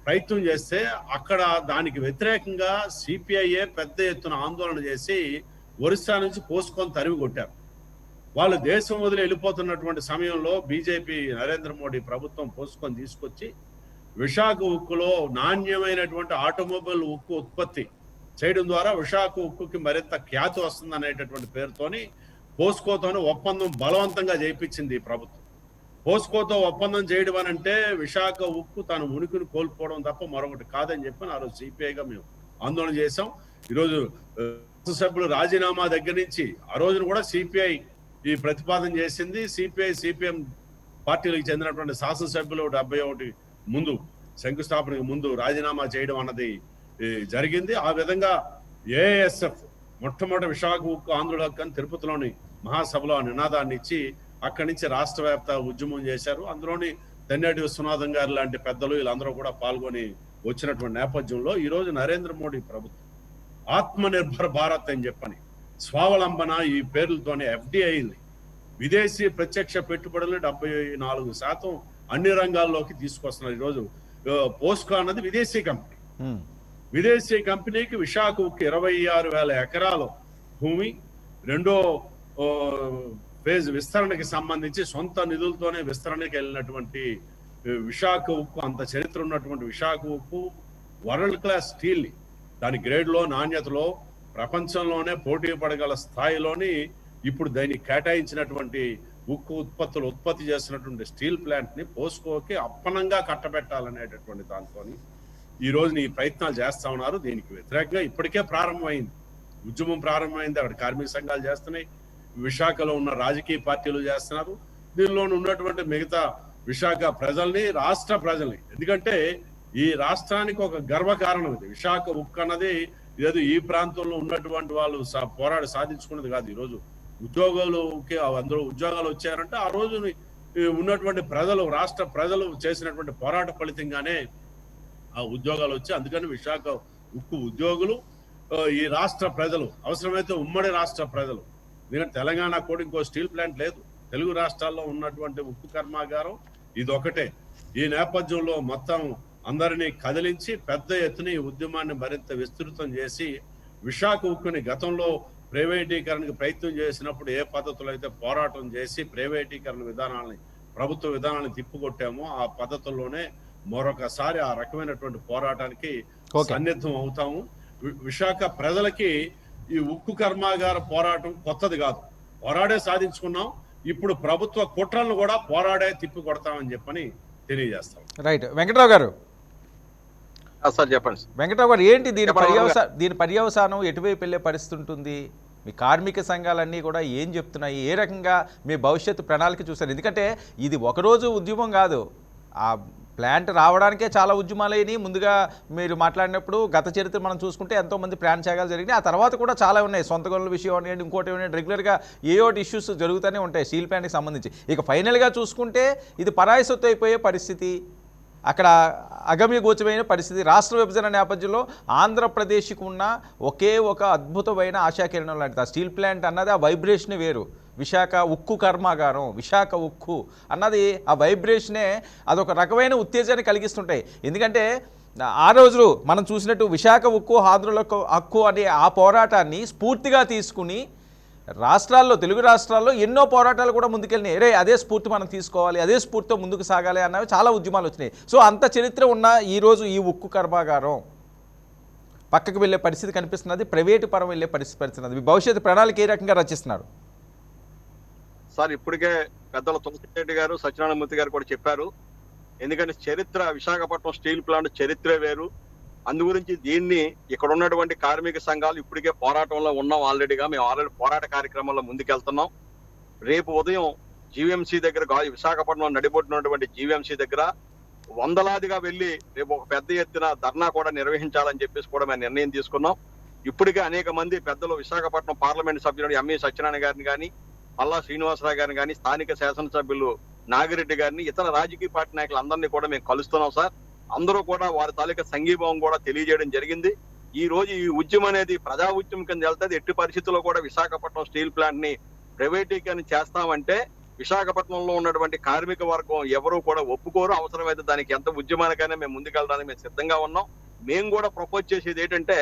ప్రయత్నం చేస్తే అక్కడ దానికి వ్యతిరేకంగా సిపిఐఏ పెద్ద ఎత్తున ఆందోళన చేసి ఒరిస్సా నుంచి పోస్కోని తరిమి కొట్టారు. వాళ్ళు దేశం వదిలి వెళ్ళిపోతున్నటువంటి సమయంలో బీజేపీ నరేంద్ర మోడీ ప్రభుత్వం పోసుకొని తీసుకొచ్చి విశాఖ ఉక్కులో నాణ్యమైనటువంటి ఆటోమొబైల్ ఉక్కు ఉత్పత్తి చేయడం ద్వారా విశాఖ ఉక్కుకి మరింత ఖ్యాతి వస్తుంది అనేటటువంటి పేరుతోని పోస్కోతోని ఒప్పందం బలవంతంగా చేయించింది ఈ ప్రభుత్వం. పోస్కోతో ఒప్పందం చేయడం అని అంటే విశాఖ ఉక్కు తన ఉనికిని కోల్పోవడం తప్ప మరొకటి కాదని చెప్పి ఆ రోజు సిపిఐగా మేము ఆందోళన చేశాం. ఈరోజు సభ్యులు రాజీనామా దగ్గర నుంచి ఆ రోజున కూడా సిపిఐ ఈ ప్రతిపాదన చేసింది. సిపిఐ సిపిఎం పార్టీలకు చెందినటువంటి శాసనసభ్యులు 71 ముందు శంకుస్థాపనకు ముందు రాజీనామా చేయడం అన్నది జరిగింది. ఆ విధంగా ఏఎస్ఎఫ్ మొట్టమొదటి విశాఖ ఉక్కు ఆంధ్రుల హక్కు అని తిరుపతిలోని మహాసభలో ఆ నినాదాన్ని ఇచ్చి అక్కడి నుంచి రాష్ట్ర వ్యాప్త ఉద్యమం చేశారు. అందులోని తెన్నేటి విశ్వనాథం గారు లాంటి పెద్దలు వీళ్ళందరూ కూడా పాల్గొని వచ్చినటువంటి నేపథ్యంలో ఈరోజు నరేంద్ర మోడీ ప్రభుత్వం ఆత్మనిర్భర్ భారత్ అని చెప్పని స్వావలంబన ఈ పేర్లతోనే ఎఫ్డిఐ విదేశీ ప్రత్యక్ష పెట్టుబడులు 74% అన్ని రంగాల్లోకి తీసుకొస్తున్నారు. ఈరోజు పోస్కో అన్నది విదేశీ కంపెనీ. విదేశీ కంపెనీకి విశాఖ ఉక్కు 26,000 ఎకరాల భూమి రెండో ఫేజ్ విస్తరణకి సంబంధించి సొంత నిధులతోనే విస్తరణకి వెళ్ళినటువంటి విశాఖ ఉక్కు, అంత చరిత్ర ఉన్నటువంటి విశాఖ ఉక్కు వరల్డ్ క్లాస్ స్టీల్, దాని గ్రేడ్లో నాణ్యతలో ప్రపంచంలోనే పోటీ పడగల స్థాయిలోని ఇప్పుడు దాన్ని కేటాయించినటువంటి ఉక్కు ఉత్పత్తి చేస్తున్నటువంటి స్టీల్ ప్లాంట్ ని పోస్కోకి అప్పనంగా కట్టబెట్టాలనేటటువంటి దాంతో ఈ రోజు ఈ ప్రయత్నాలు చేస్తా ఉన్నారు. దీనికి వ్యతిరేకంగా ఇప్పటికే ప్రారంభమైంది, ఉద్యమం ప్రారంభమైంది. అక్కడ కార్మిక సంఘాలు చేస్తున్నాయి, విశాఖలో ఉన్న రాజకీయ పార్టీలు చేస్తున్నారు. దీనిలో ఉన్నటువంటి మిగతా విశాఖ ప్రజల్ని, రాష్ట్ర ప్రజల్ని, ఎందుకంటే ఈ రాష్ట్రానికి ఒక గర్వకారణం ఇది. విశాఖ ఉక్కు అన్నది ఏదో ఈ ప్రాంతంలో ఉన్నటువంటి వాళ్ళు పోరాడి సాధించుకున్నది కాదు. ఈరోజు ఉద్యోగాలుకి అందరూ ఉద్యోగాలు వచ్చారంటే ఆ రోజు ఉన్నటువంటి ప్రజలు, రాష్ట్ర ప్రజలు చేసినటువంటి పోరాట ఫలితంగానే ఆ ఉద్యోగాలు వచ్చి, అందుకని విశాఖ ఉక్కు ఉద్యోగులు, ఈ రాష్ట్ర ప్రజలు, అవసరమైతే ఉమ్మడి రాష్ట్ర ప్రజలు, ఎందుకంటే తెలంగాణ కూడా ఇంకో స్టీల్ ప్లాంట్ లేదు, తెలుగు రాష్ట్రాల్లో ఉన్నటువంటి ఉక్కు కర్మాగారం ఇది ఒకటే. ఈ నేపథ్యంలో మొత్తం అందరినీ కదిలించి పెద్ద ఎత్తున ఈ ఉద్యమాన్ని మరింత విస్తృతం చేసి విశాఖ ఉక్కుని గతంలో ప్రైవేటీకరణకు ప్రయత్నం చేసినప్పుడు ఏ పద్ధతులు అయితే పోరాటం చేసి ప్రైవేటీకరణ విధానాలని, ప్రభుత్వ విధానాలను తిప్పుకొట్టామో ఆ పద్ధతుల్లోనే మరొకసారి ఆ రకమైనటువంటి పోరాటానికి సన్నిద్ధం అవుతాము. విశాఖ ప్రజలకి ఈ ఉక్కు కర్మాగార పోరాటం కొత్తది కాదు, పోరాడే సాధించుకున్నాం. ఇప్పుడు ప్రభుత్వ కుట్రలను కూడా పోరాడే తిప్పి కొడతామని చెప్పని తెలియజేస్తాం. రైట్. వెంకటరావు గారు చెప్పండి. వెంకటరావు గారు, ఏంటి దీని పర్యవసానం ఎటువైపు వెళ్ళే పరిస్థితి ఉంటుంది? మీ కార్మిక సంఘాలన్నీ కూడా ఏం చెప్తున్నాయి? ఏ రకంగా మీ భవిష్యత్తు ప్రణాళిక చూస్తారు? ఎందుకంటే ఇది ఒకరోజు ఉద్యమం కాదు, ఆ ప్లాంట్ రావడానికే చాలా ఉద్యమాలైనవి. ముందుగా మీరు మాట్లాడినప్పుడు గత చరిత్ర మనం చూసుకుంటే ఎంతోమంది ప్రాణత్యాగాలు జరిగినాయి. ఆ తర్వాత కూడా చాలా ఉన్నాయి, సొంత గనుల విషయం అనేది, ఇంకోటి అనేది, రెగ్యులర్గా ఏయోటి ఇష్యూస్ జరుగుతూనే ఉంటాయి స్టీల్ ప్లాంట్కి సంబంధించి. ఇక ఫైనల్గా చూసుకుంటే ఇది పరాయి సొత్తు అయిపోయే పరిస్థితి, అక్కడ అగమ్య గోచరమైన పరిస్థితి. రాష్ట్ర విభజన నేపథ్యంలో ఆంధ్రప్రదేశ్కి ఉన్న ఒకే ఒక అద్భుతమైన ఆశాకిరణం లాంటిది ఆ స్టీల్ ప్లాంట్ అన్నది. ఆ వైబ్రేషనే వేరు. విశాఖ ఉక్కు కర్మాగారం, విశాఖ ఉక్కు అన్నది ఆ వైబ్రేషనే అదొక రకమైన ఉత్తేజాన్ని కలిగిస్తుంటాయి. ఎందుకంటే ఆ రోజు మనం చూసినట్టు విశాఖ ఉక్కు ఆంధ్రులకు హక్కు అనే ఆ పోరాటాన్ని స్ఫూర్తిగా తీసుకుని రాష్ట్రాల్లో, తెలుగు రాష్ట్రాల్లో ఎన్నో పోరాటాలు కూడా ముందుకెళ్ళినాయి. అదే స్ఫూర్తి మనం తీసుకోవాలి, అదే స్ఫూర్తితో ముందుకు సాగాలి అన్నవి చాలా ఉద్యమాలు వచ్చినాయి. సో అంత చరిత్ర ఉన్న ఈరోజు ఈ ఉక్కు కర్మాగారం పక్కకు వెళ్ళే పరిస్థితి కనిపిస్తున్నది, ప్రైవేటు పరం వెళ్ళే పరిస్థితి. మీ భవిష్యత్తు ప్రణాళిక ఏ రకంగా రచిస్తున్నారు సార్? ఇప్పటికే పెద్దల తులసిరెడ్డి గారు, సత్యనారాయణమూర్తి గారు కూడా చెప్పారు. ఎందుకంటే చరిత్ర, విశాఖపట్నం స్టీల్ ప్లాంట్ చరిత్రే వేరు. అందు గురించి దీన్ని ఇక్కడ ఉన్నటువంటి కార్మిక సంఘాలు ఇప్పటికే పోరాటంలో ఉన్నాం. ఆల్రెడీగా మేము పోరాట కార్యక్రమంలో ముందుకెళ్తున్నాం. రేపు ఉదయం జీవీఎంసీ దగ్గర, విశాఖపట్నం నడిబొట్టినటువంటి జీవీఎంసీ దగ్గర వందలాదిగా వెళ్ళి రేపు ఒక పెద్ద ఎత్తున ధర్నా కూడా నిర్వహించాలని చెప్పేసి కూడా మేము నిర్ణయం తీసుకున్నాం. ఇప్పటికే అనేక మంది పెద్దలు, విశాఖపట్నం పార్లమెంట్ సభ్యులు ఎంఈ సత్యనారాయణ గారిని కానీ, పల్లా శ్రీనివాసరావు గారిని కానీ, స్థానిక శాసనసభ్యులు నాగిరెడ్డి గారిని, ఇతర రాజకీయ పార్టీ నాయకులు అందరినీ కూడా మేము కలుస్తున్నాం సార్. అందరూ కూడా వారి తాలూకా సంఘీభావం కూడా తెలియజేయడం జరిగింది. ఈ రోజు ఈ ఉద్యమం అనేది ప్రజా ఉద్యమం కింద వెళ్తుంది. ఎట్టి పరిస్థితుల్లో కూడా విశాఖపట్నం స్టీల్ ప్లాంట్ ని ప్రైవేటీకరణ చేస్తామంటే విశాఖపట్నంలో ఉన్నటువంటి కార్మిక వర్గం ఎవరూ కూడా ఒప్పుకోరు. అవసరమైతే దానికి ఎంత ఉద్యమానికైనా మేము ముందుకెళ్ళడానికి మేము సిద్ధంగా ఉన్నాం. మేము కూడా ప్రపోజ్ చేసేది ఏంటంటే,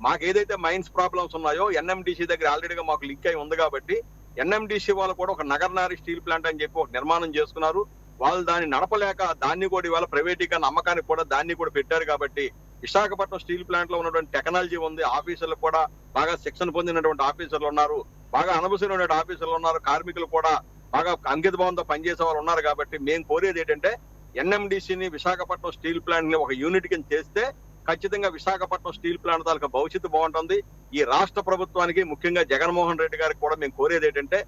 మాకు ఏదైతే మైన్స్ ప్రాబ్లమ్స్ ఉన్నాయో ఎన్ఎండిసి దగ్గర ఆల్రెడీగా మాకు లింక్ అయి ఉంది కాబట్టి ఎన్ఎండిసి వాళ్ళు కూడా ఒక నగరనారి స్టీల్ ప్లాంట్ అని చెప్పి ఒక నిర్మాణం చేసుకున్నారు. వాళ్ళు దాన్ని నడపలేక దాన్ని కూడా ఇవాళ ప్రైవేటీకరణ అమ్మకానికి కూడా దాన్ని కూడా పెట్టారు. కాబట్టి విశాఖపట్నం స్టీల్ ప్లాంట్ లో ఉన్నటువంటి టెక్నాలజీ ఉంది, ఆఫీసర్లు కూడా బాగా శిక్షణ పొందినటువంటి ఆఫీసర్లు ఉన్నారు, బాగా అనుభవించినటువంటి ఆఫీసర్లు ఉన్నారు, కార్మికులు కూడా బాగా అంకిత భావంతో పనిచేసే వాళ్ళు ఉన్నారు. కాబట్టి మేము కోరేది ఏంటంటే ఎన్ఎండిసిని విశాఖపట్నం స్టీల్ ప్లాంట్ ని ఒక యూనిట్ కింద చేస్తే ఖచ్చితంగా విశాఖపట్నం స్టీల్ ప్లాంట్ తాలూకా భవిష్యత్తు బాగుంటుంది. ఈ రాష్ట్ర ప్రభుత్వానికి ముఖ్యంగా జగన్మోహన్ రెడ్డి గారికి కూడా మేము కోరేది ఏంటంటే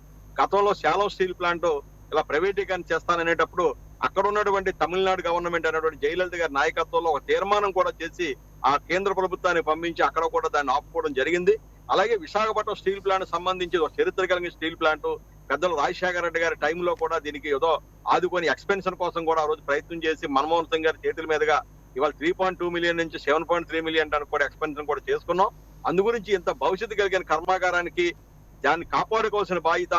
గతంలో శాలం స్టీల్ ప్లాంట్ ఇలా ప్రైవేటీకరణ చేస్తాననేటప్పుడు అక్కడ ఉన్నటువంటి తమిళనాడు గవర్నమెంట్ అనేటువంటి జయలలిత గారి నాయకత్వంలో ఒక తీర్మానం కూడా చేసి ఆ కేంద్ర ప్రభుత్వాన్ని పంపించి అక్కడ కూడా దాన్ని ఆపుకోవడం జరిగింది. అలాగే విశాఖపట్నం స్టీల్ ప్లాంట్ సంబంధించి ఒక చరిత్ర కలిగిన స్టీల్ ప్లాంట్ పెద్దలు రాజశేఖర రెడ్డి గారి టైంలో కూడా దీనికి ఏదో ఆదుకొని ఎక్స్పెన్షన్ కోసం కూడా ఆ రోజు ప్రయత్నం చేసి మన్మోహన్ సింగ్ గారి చేతుల మీదుగా ఇవాళ 3.2 మిలియన్ నుంచి 7.3 మిలియన్ టన్ కూడా ఎక్స్పెన్షన్ కూడా చేసుకున్నాం. అందు గురించి ఇంత భవిష్యత్తు కలిగిన కర్మాగారానికి దాన్ని కాపాడుకోవాల్సిన బాధ్యత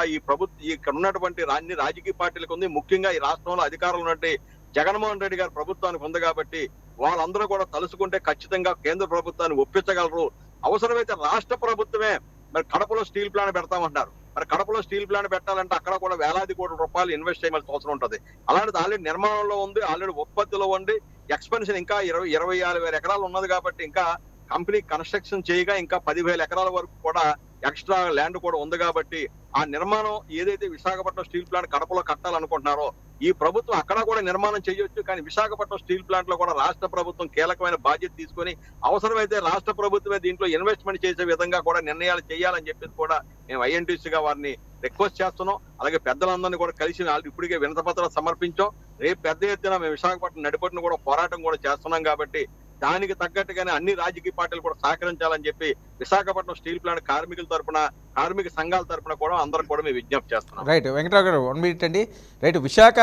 ఇక్కడ ఉన్నటువంటి అన్ని రాజకీయ పార్టీలకు ఉంది. ముఖ్యంగా ఈ రాష్ట్రంలో అధికారంలో ఉన్నటువంటి జగన్మోహన్ రెడ్డి గారి ప్రభుత్వానికి ఉంది. కాబట్టి వాళ్ళందరూ కూడా తలుసుకుంటే ఖచ్చితంగా కేంద్ర ప్రభుత్వాన్ని ఒప్పించగలరు. అవసరమైతే రాష్ట్ర ప్రభుత్వమే మరి కడపలో స్టీల్ ప్లాంట్ పెడతామంటున్నారు. మరి కడపలో స్టీల్ ప్లాంట్ పెట్టాలంటే అక్కడ కూడా వేలాది కోట్ల రూపాయలు ఇన్వెస్ట్ చేయవలసిన అవసరం ఉంటుంది. అలాంటిది ఆల్రెడీ నిర్మాణంలో ఉంది, ఆల్రెడీ ఉత్పత్తిలో ఉంది, ఎక్స్పెన్షన్ ఇంకా 26,000 ఎకరాలు ఉన్నది. కాబట్టి ఇంకా కంపెనీ కన్స్ట్రక్షన్ చేయగా ఇంకా 10,000 ఎకరాల వరకు కూడా ఎక్స్ట్రా ల్యాండ్ కూడా ఉంది. కాబట్టి ఆ నిర్మాణం ఏదైతే విశాఖపట్నం స్టీల్ ప్లాంట్ కడపలో కట్టాలనుకుంటున్నారో ఈ ప్రభుత్వం అక్కడ కూడా నిర్మాణం చేయొచ్చు. కానీ విశాఖపట్నం స్టీల్ ప్లాంట్ లో కూడా రాష్ట్ర ప్రభుత్వం కీలకమైన బాధ్యత తీసుకొని అవసరమైతే రాష్ట్ర ప్రభుత్వమే దీంట్లో ఇన్వెస్ట్మెంట్ చేసే విధంగా కూడా నిర్ణయాలు చేయాలని చెప్పేసి కూడా మేము ఐఎన్టీసీగా వారిని రిక్వెస్ట్ చేస్తున్నాం. అలాగే పెద్దలందరినీ కూడా కలిసి ఇప్పటికే వినతిపత్రాలు సమర్పించాం. రేపు పెద్ద ఎత్తున మేము విశాఖపట్నం నడిపట్టిన కూడా పోరాటం కూడా చేస్తున్నాం. కాబట్టి దానికి తగ్గట్టుగానే అన్ని రాజకీయ పార్టీలు కూడా సహకరించాలని చెప్పి విశాఖపట్నం స్టీల్ ప్లాంట్ కార్మికుల తరపున, కార్మిక సంఘాల తరపున కూడా అందరం కూడా మేము విజ్ఞప్తి చేస్తున్నాం. రైట్ వెంకటరావు గారు 1 మినిట్ అండి. రైట్, విశాఖ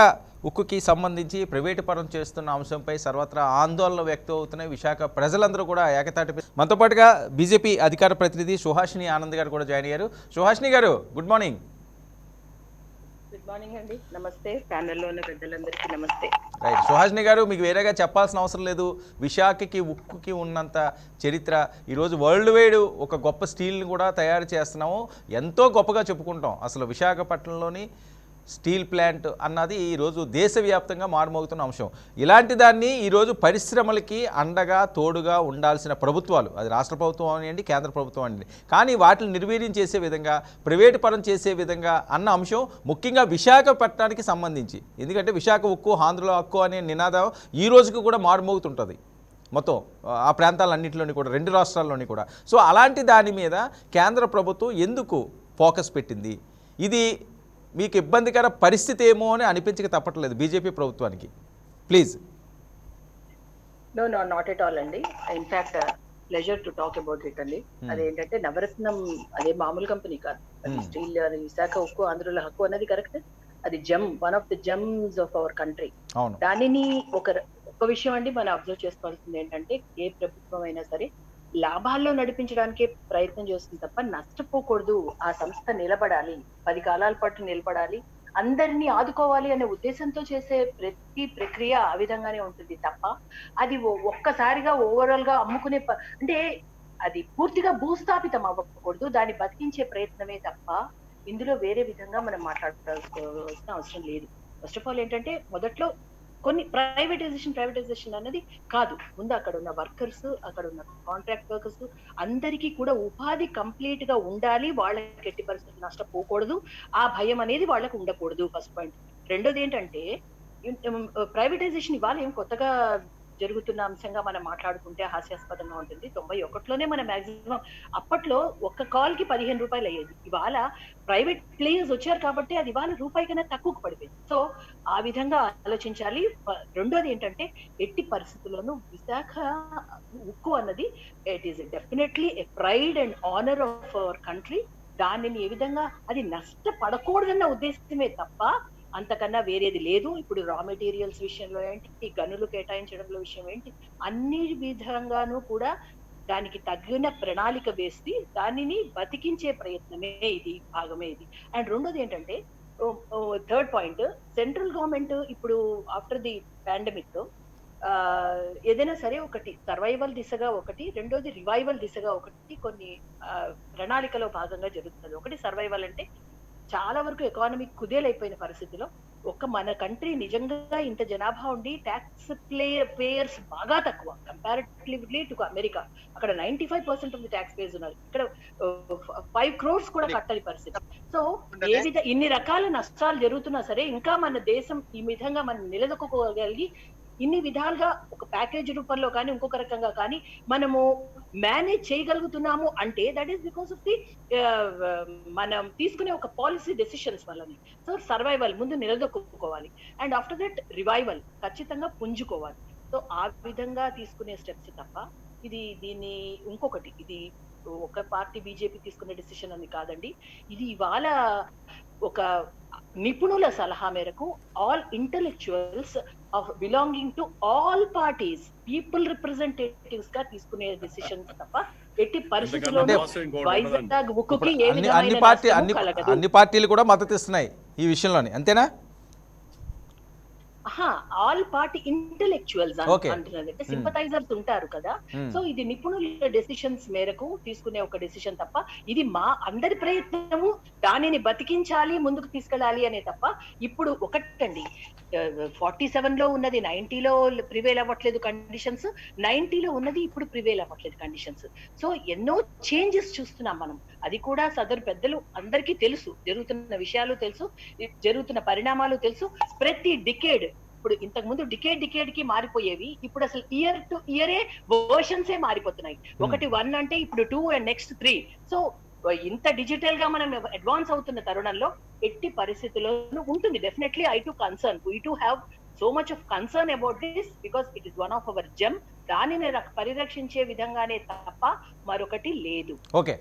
ఉక్కుకి సంబంధించి ప్రైవేటు పరం చేస్తున్న అంశంపై సర్వత్రా ఆందోళన వ్యక్తం అవుతున్నాయి. విశాఖ ప్రజలందరూ కూడా ఏకతాటిపై. మనతో పాటుగా బీజేపీ అధికార ప్రతినిధి సుహాసిని ఆనంద్ గారు కూడా జాయిన్ అయ్యారు. సుహాసిని గారు గుడ్ మార్నింగ్. గుడ్ మార్నింగ్ అండి, నమస్తే. ప్యానెల్లో ఉన్న పెద్దలందరికీ నమస్తే. రైట్, సుహాసిని గారు మీకు వేరేగా చెప్పాల్సిన అవసరం లేదు. విశాఖకి ఉక్కుకి ఉన్నంత చరిత్ర ఈరోజు వరల్డ్ వైడ్ ఒక గొప్ప స్టీల్ని కూడా తయారు చేస్తున్నాము, ఎంతో గొప్పగా చెప్పుకుంటాం. అసలు విశాఖపట్నంలోని స్టీల్ ప్లాంట్ అన్నది ఈరోజు దేశవ్యాప్తంగా మారుమోగుతున్న అంశం. ఇలాంటి దాన్ని ఈరోజు పరిశ్రమలకి అండగా తోడుగా ఉండాల్సిన ప్రభుత్వాలు, అది రాష్ట్ర ప్రభుత్వం అనివ్వండి, కేంద్ర ప్రభుత్వం అనివ్వండి, కానీ వాటిని నిర్వీర్యం చేసే విధంగా, ప్రైవేటు పరం చేసే విధంగా అన్న అంశం ముఖ్యంగా విశాఖపట్నానికి సంబంధించి. ఎందుకంటే విశాఖ ఉక్కు ఆంధ్రుల హక్కు అనే నినాదం ఈ రోజుకు కూడా మారుమోగుతుంటుంది మొత్తం ఆ ప్రాంతాలన్నింటిలోని కూడా, 2 రాష్ట్రాల్లోని కూడా. సో అలాంటి దాని మీద కేంద్ర ప్రభుత్వం ఎందుకు ఫోకస్ పెట్టింది? ఇది మీకు ఇబ్బందికర పరిస్థితి ఏమో అని అనిపించక తప్పట్లేదు బీజేపీ ప్రభుత్వానికి. Please. No not at all అండి. In fact pleasure to talk about it అండి. అదేంటంటే నవరత్నం అదే మామూలు కంపెనీ కాదు. అది స్టీల్, అది విశాఖ ఉక్కు ఆంధ్రుల హక్కు అన్నది కరెక్ట్. అది one of the gems of our country. దానిని ఒక విషయం అండి మనం అబ్జర్వ్ చేసుకోవాల్సింది ఏంటంటే ఏ ప్రభుత్వం అయినా సరే లాభాల్లో నడిపించడానికే ప్రయత్నం చేస్తుంది తప్ప నష్టపోకూడదు. ఆ సంస్థ నిలబడాలి, 10 కాలాల పాటు నిలబడాలి, అందరినీ ఆదుకోవాలి అనే ఉద్దేశంతో చేసే ప్రతి ప్రక్రియ ఆ విధంగానే ఉంటుంది తప్ప అది ఒక్కసారిగా ఓవరాల్ గా అమ్ముకునే అంటే అది పూర్తిగా భూస్థాపితం అవ్వకూడదు. దాన్ని బతికించే ప్రయత్నమే తప్ప ఇందులో వేరే విధంగా మనం మాట్లాడుకోవాల్సిన అవసరం లేదు. ఫస్ట్ ఆఫ్ ఆల్ ఏంటంటే మొదట్లో కొన్ని ప్రైవేటైజేషన్ అన్నది కాదు. ముందు అక్కడ ఉన్న వర్కర్స్, అక్కడ ఉన్న కాంట్రాక్ట్ వర్కర్స్ అందరికీ కూడా ఉపాధి కంప్లీట్ గా ఉండాలి. వాళ్ళకి ఎట్టి పరిస్థితులు నష్టపోకూడదు, ఆ భయం అనేది వాళ్ళకు ఉండకూడదు. First point. రెండోది ఏంటంటే ప్రైవేటైజేషన్ ఇవాళ ఏం కొత్తగా జరుగుతున్న అంశంగా మనం మాట్లాడుకుంటే హాస్యాస్పదంగా ఉంటుంది. 91లోనే మన మాక్సిమం అప్పట్లో ఒక్క కాల్ కి 15 రూపాయలు అయ్యేది. ఇవాళ ప్రైవేట్ ప్లేయర్స్ వచ్చారు కాబట్టి అది ఇవాళ రూపాయి కన్నా తక్కువకు పడిపోయింది. సో ఆ విధంగా ఆలోచించాలి. రెండోది ఏంటంటే ఎట్టి పరిస్థితుల్లోనూ విశాఖ ఉక్కు అన్నది it is definitely A pride and honour of our country. దానిని ఏ విధంగా అది నష్టపడకూడదన్న ఉద్దేశమే తప్ప అంతకన్నా వేరేది లేదు. ఇప్పుడు రా మెటీరియల్స్ విషయంలో ఏంటి, గనులు కేటాయించడంలో విషయం ఏంటి, అన్ని విధంగానూ కూడా దానికి తగిన ప్రణాళిక వేసి దానిని బతికించే ప్రయత్నమే ఇది, భాగమే ఇది. అండ్ రెండోది ఏంటంటే థర్డ్ పాయింట్, సెంట్రల్ గవర్నమెంట్ ఇప్పుడు ఆఫ్టర్ ది పాండమిక్ ఏదైనా సరే ఒకటి సర్వైవల్ దిశగా ఒకటి, రెండోది రివైవల్ దిశగా ఒకటి కొన్ని ప్రణాళికలో భాగంగా జరుగుతుంది. ఒకటి సర్వైవల్ అంటే చాలా వరకు ఎకానమీ కుదేలైపోయిన పరిస్థితిలో మన కంట్రీ నిజంగా ఇంత జనాభా ఉండి ట్యాక్స్ పేయర్స్ బాగా తక్కువ కంపారిటివ్లీ టు అమెరికా. అక్కడ 95% ఆఫ్ ది ట్యాక్స్ పేయర్స్ ఉన్నారు, ఇక్కడ 5 crores కూడా కట్టని పరిస్థితి. సో ఇన్ని రకాల నష్టాలు జరుగుతున్నా సరే ఇంకా మన దేశం ఈ విధంగా మనం నిలదొక్కుకోగలిగి ఇన్ని విధాలుగా ఒక ప్యాకేజ్ రూపంలో కానీ ఇంకొక రకంగా కానీ మనము మేనేజ్ చేయగలుగుతున్నాము అంటే that is because of the మనం తీసుకునే ఒక పాలసీ డెసిషన్స్ వల్లని. సో సర్వైవల్ ముందు నిలదొక్కుకోవాలి అండ్ ఆఫ్టర్ దట్ రివైవల్ ఖచ్చితంగా పుంజుకోవాలి. సో ఆ విధంగా తీసుకునే స్టెప్స్ తప్ప దీన్ని ఇంకొకటి ఇది ఒక పార్టీ బీజేపీ తీసుకునే డెసిషన్ అని కాదండి. ఇది ఇవాళ ఒక నిపుణుల సలహా మేరకు all intellectuals of belonging to all parties people representatives గా తీసుకునే డెసిషన్స్ తప్ప ఎట్టి పరిస్థితుల్లోనూ వైజాగ్ ఉక్కుకి ఏ విధమైన అన్ని పార్టీలు కూడా మద్దతు ఇస్తున్నాయి ఈ విషయంలోని, అంతేనా? ఆల్ పార్టీ ఇంటెలెక్చువల్స్ అంటున్నది అంటే సింపథైజర్స్ ఉంటారు కదా. సో ఇది నిపుణుల డెసిషన్స్ మేరకు తీసుకునే ఒక డెసిషన్ తప్ప ఇది మా అందరి ప్రయత్నము దానిని బతికించాలి ముందుకు తీసుకెళ్ళాలి అనే తప్ప ఇప్పుడు ఒకటండి 47లో ఉన్నది 90లో ప్రివేల్ అవ్వట్లేదు కండిషన్స్, 90లో ఉన్నది ఇప్పుడు ప్రివేల్ అవ్వట్లేదు కండిషన్స్. సో ఎన్నో చేంజెస్ చూస్తున్నాం మనం, అది కూడా సదరు పెద్దలు అందరికీ తెలుసు, జరుగుతున్న విషయాలు తెలుసు, జరుగుతున్న పరిణామాలు తెలుసు. ప్రతి డికేడ్ ఇప్పుడు ఇంతకు ముందు డికేడ్ కి మారిపోయేవి ఇప్పుడు అసలు ఇయర్ టు ఇయరే వర్షన్సే మారిపోతున్నాయి. ఒకటి 1 అంటే ఇప్పుడు 2 అండ్ నెక్స్ట్ 3. సో ఇంత డిజిటల్ గా మనం అడ్వాన్స్ అవుతున్న తరుణంలో ఎట్టి పరిస్థితుల్లోనూ ఉంటుంది definitely I to concern, we to have so much of concern about this because it is one of our gem. దానిని పరిరక్షించే విధంగానే తప్ప మరొకటి లేదు. Okay,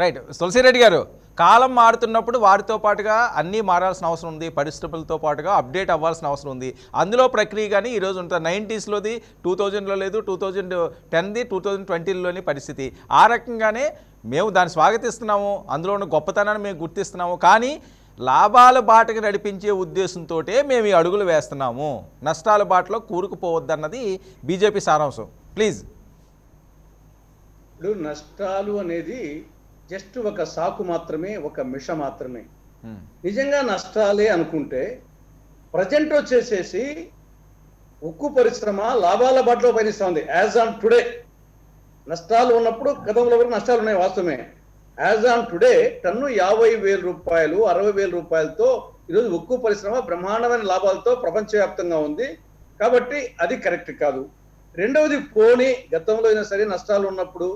right. తులసిరెడ్డి గారు, కాలం మారుతున్నప్పుడు వారితో పాటుగా అన్నీ మారాల్సిన అవసరం ఉంది, పరిస్థితులతో పాటుగా అప్డేట్ అవ్వాల్సిన అవసరం ఉంది. అందులో ప్రక్రియ కానీ ఈరోజు ఉంటుంది 90sలోది 2000లో లేదు, 2010ది 2020లోని పరిస్థితి. ఆ రకంగానే మేము దాన్ని స్వాగతిస్తున్నాము, అందులో ఉన్న గొప్పతనాన్ని మేము గుర్తిస్తున్నాము. కానీ లాభాల బాటకి నడిపించే ఉద్దేశంతో మేము ఈ అడుగులు వేస్తున్నాము, నష్టాల బాటలో కూరుకుపోవద్దన్నది బీజేపీ సారాంశం. ప్లీజ్. ఇప్పుడు నష్టాలు అనేది జస్ట్ ఒక సాకు మాత్రమే, ఒక మిష మాత్రమే. నిజంగా నష్టాలే అనుకుంటే ప్రజెంట్ వచ్చేసేసి ఉక్కు పరిశ్రమ లాభాల బాటలో పయనిస్తుంది యాజ్ ఆన్ టుడే. నష్టాలు ఉన్నప్పుడు గతంలో వరకు నష్టాలు ఉన్నాయి వాస్తవమే. యాజ్ ఆన్ టుడే టన్ను 50,000 రూపాయలు 60,000 రూపాయలతో ఈరోజు ఉక్కు పరిశ్రమ బ్రహ్మాండమైన లాభాలతో ప్రపంచవ్యాప్తంగా ఉంది. కాబట్టి అది కరెక్ట్ కాదు. రెండవది పోనీ గతంలో అయినా సరే నష్టాలు ఉన్నప్పుడు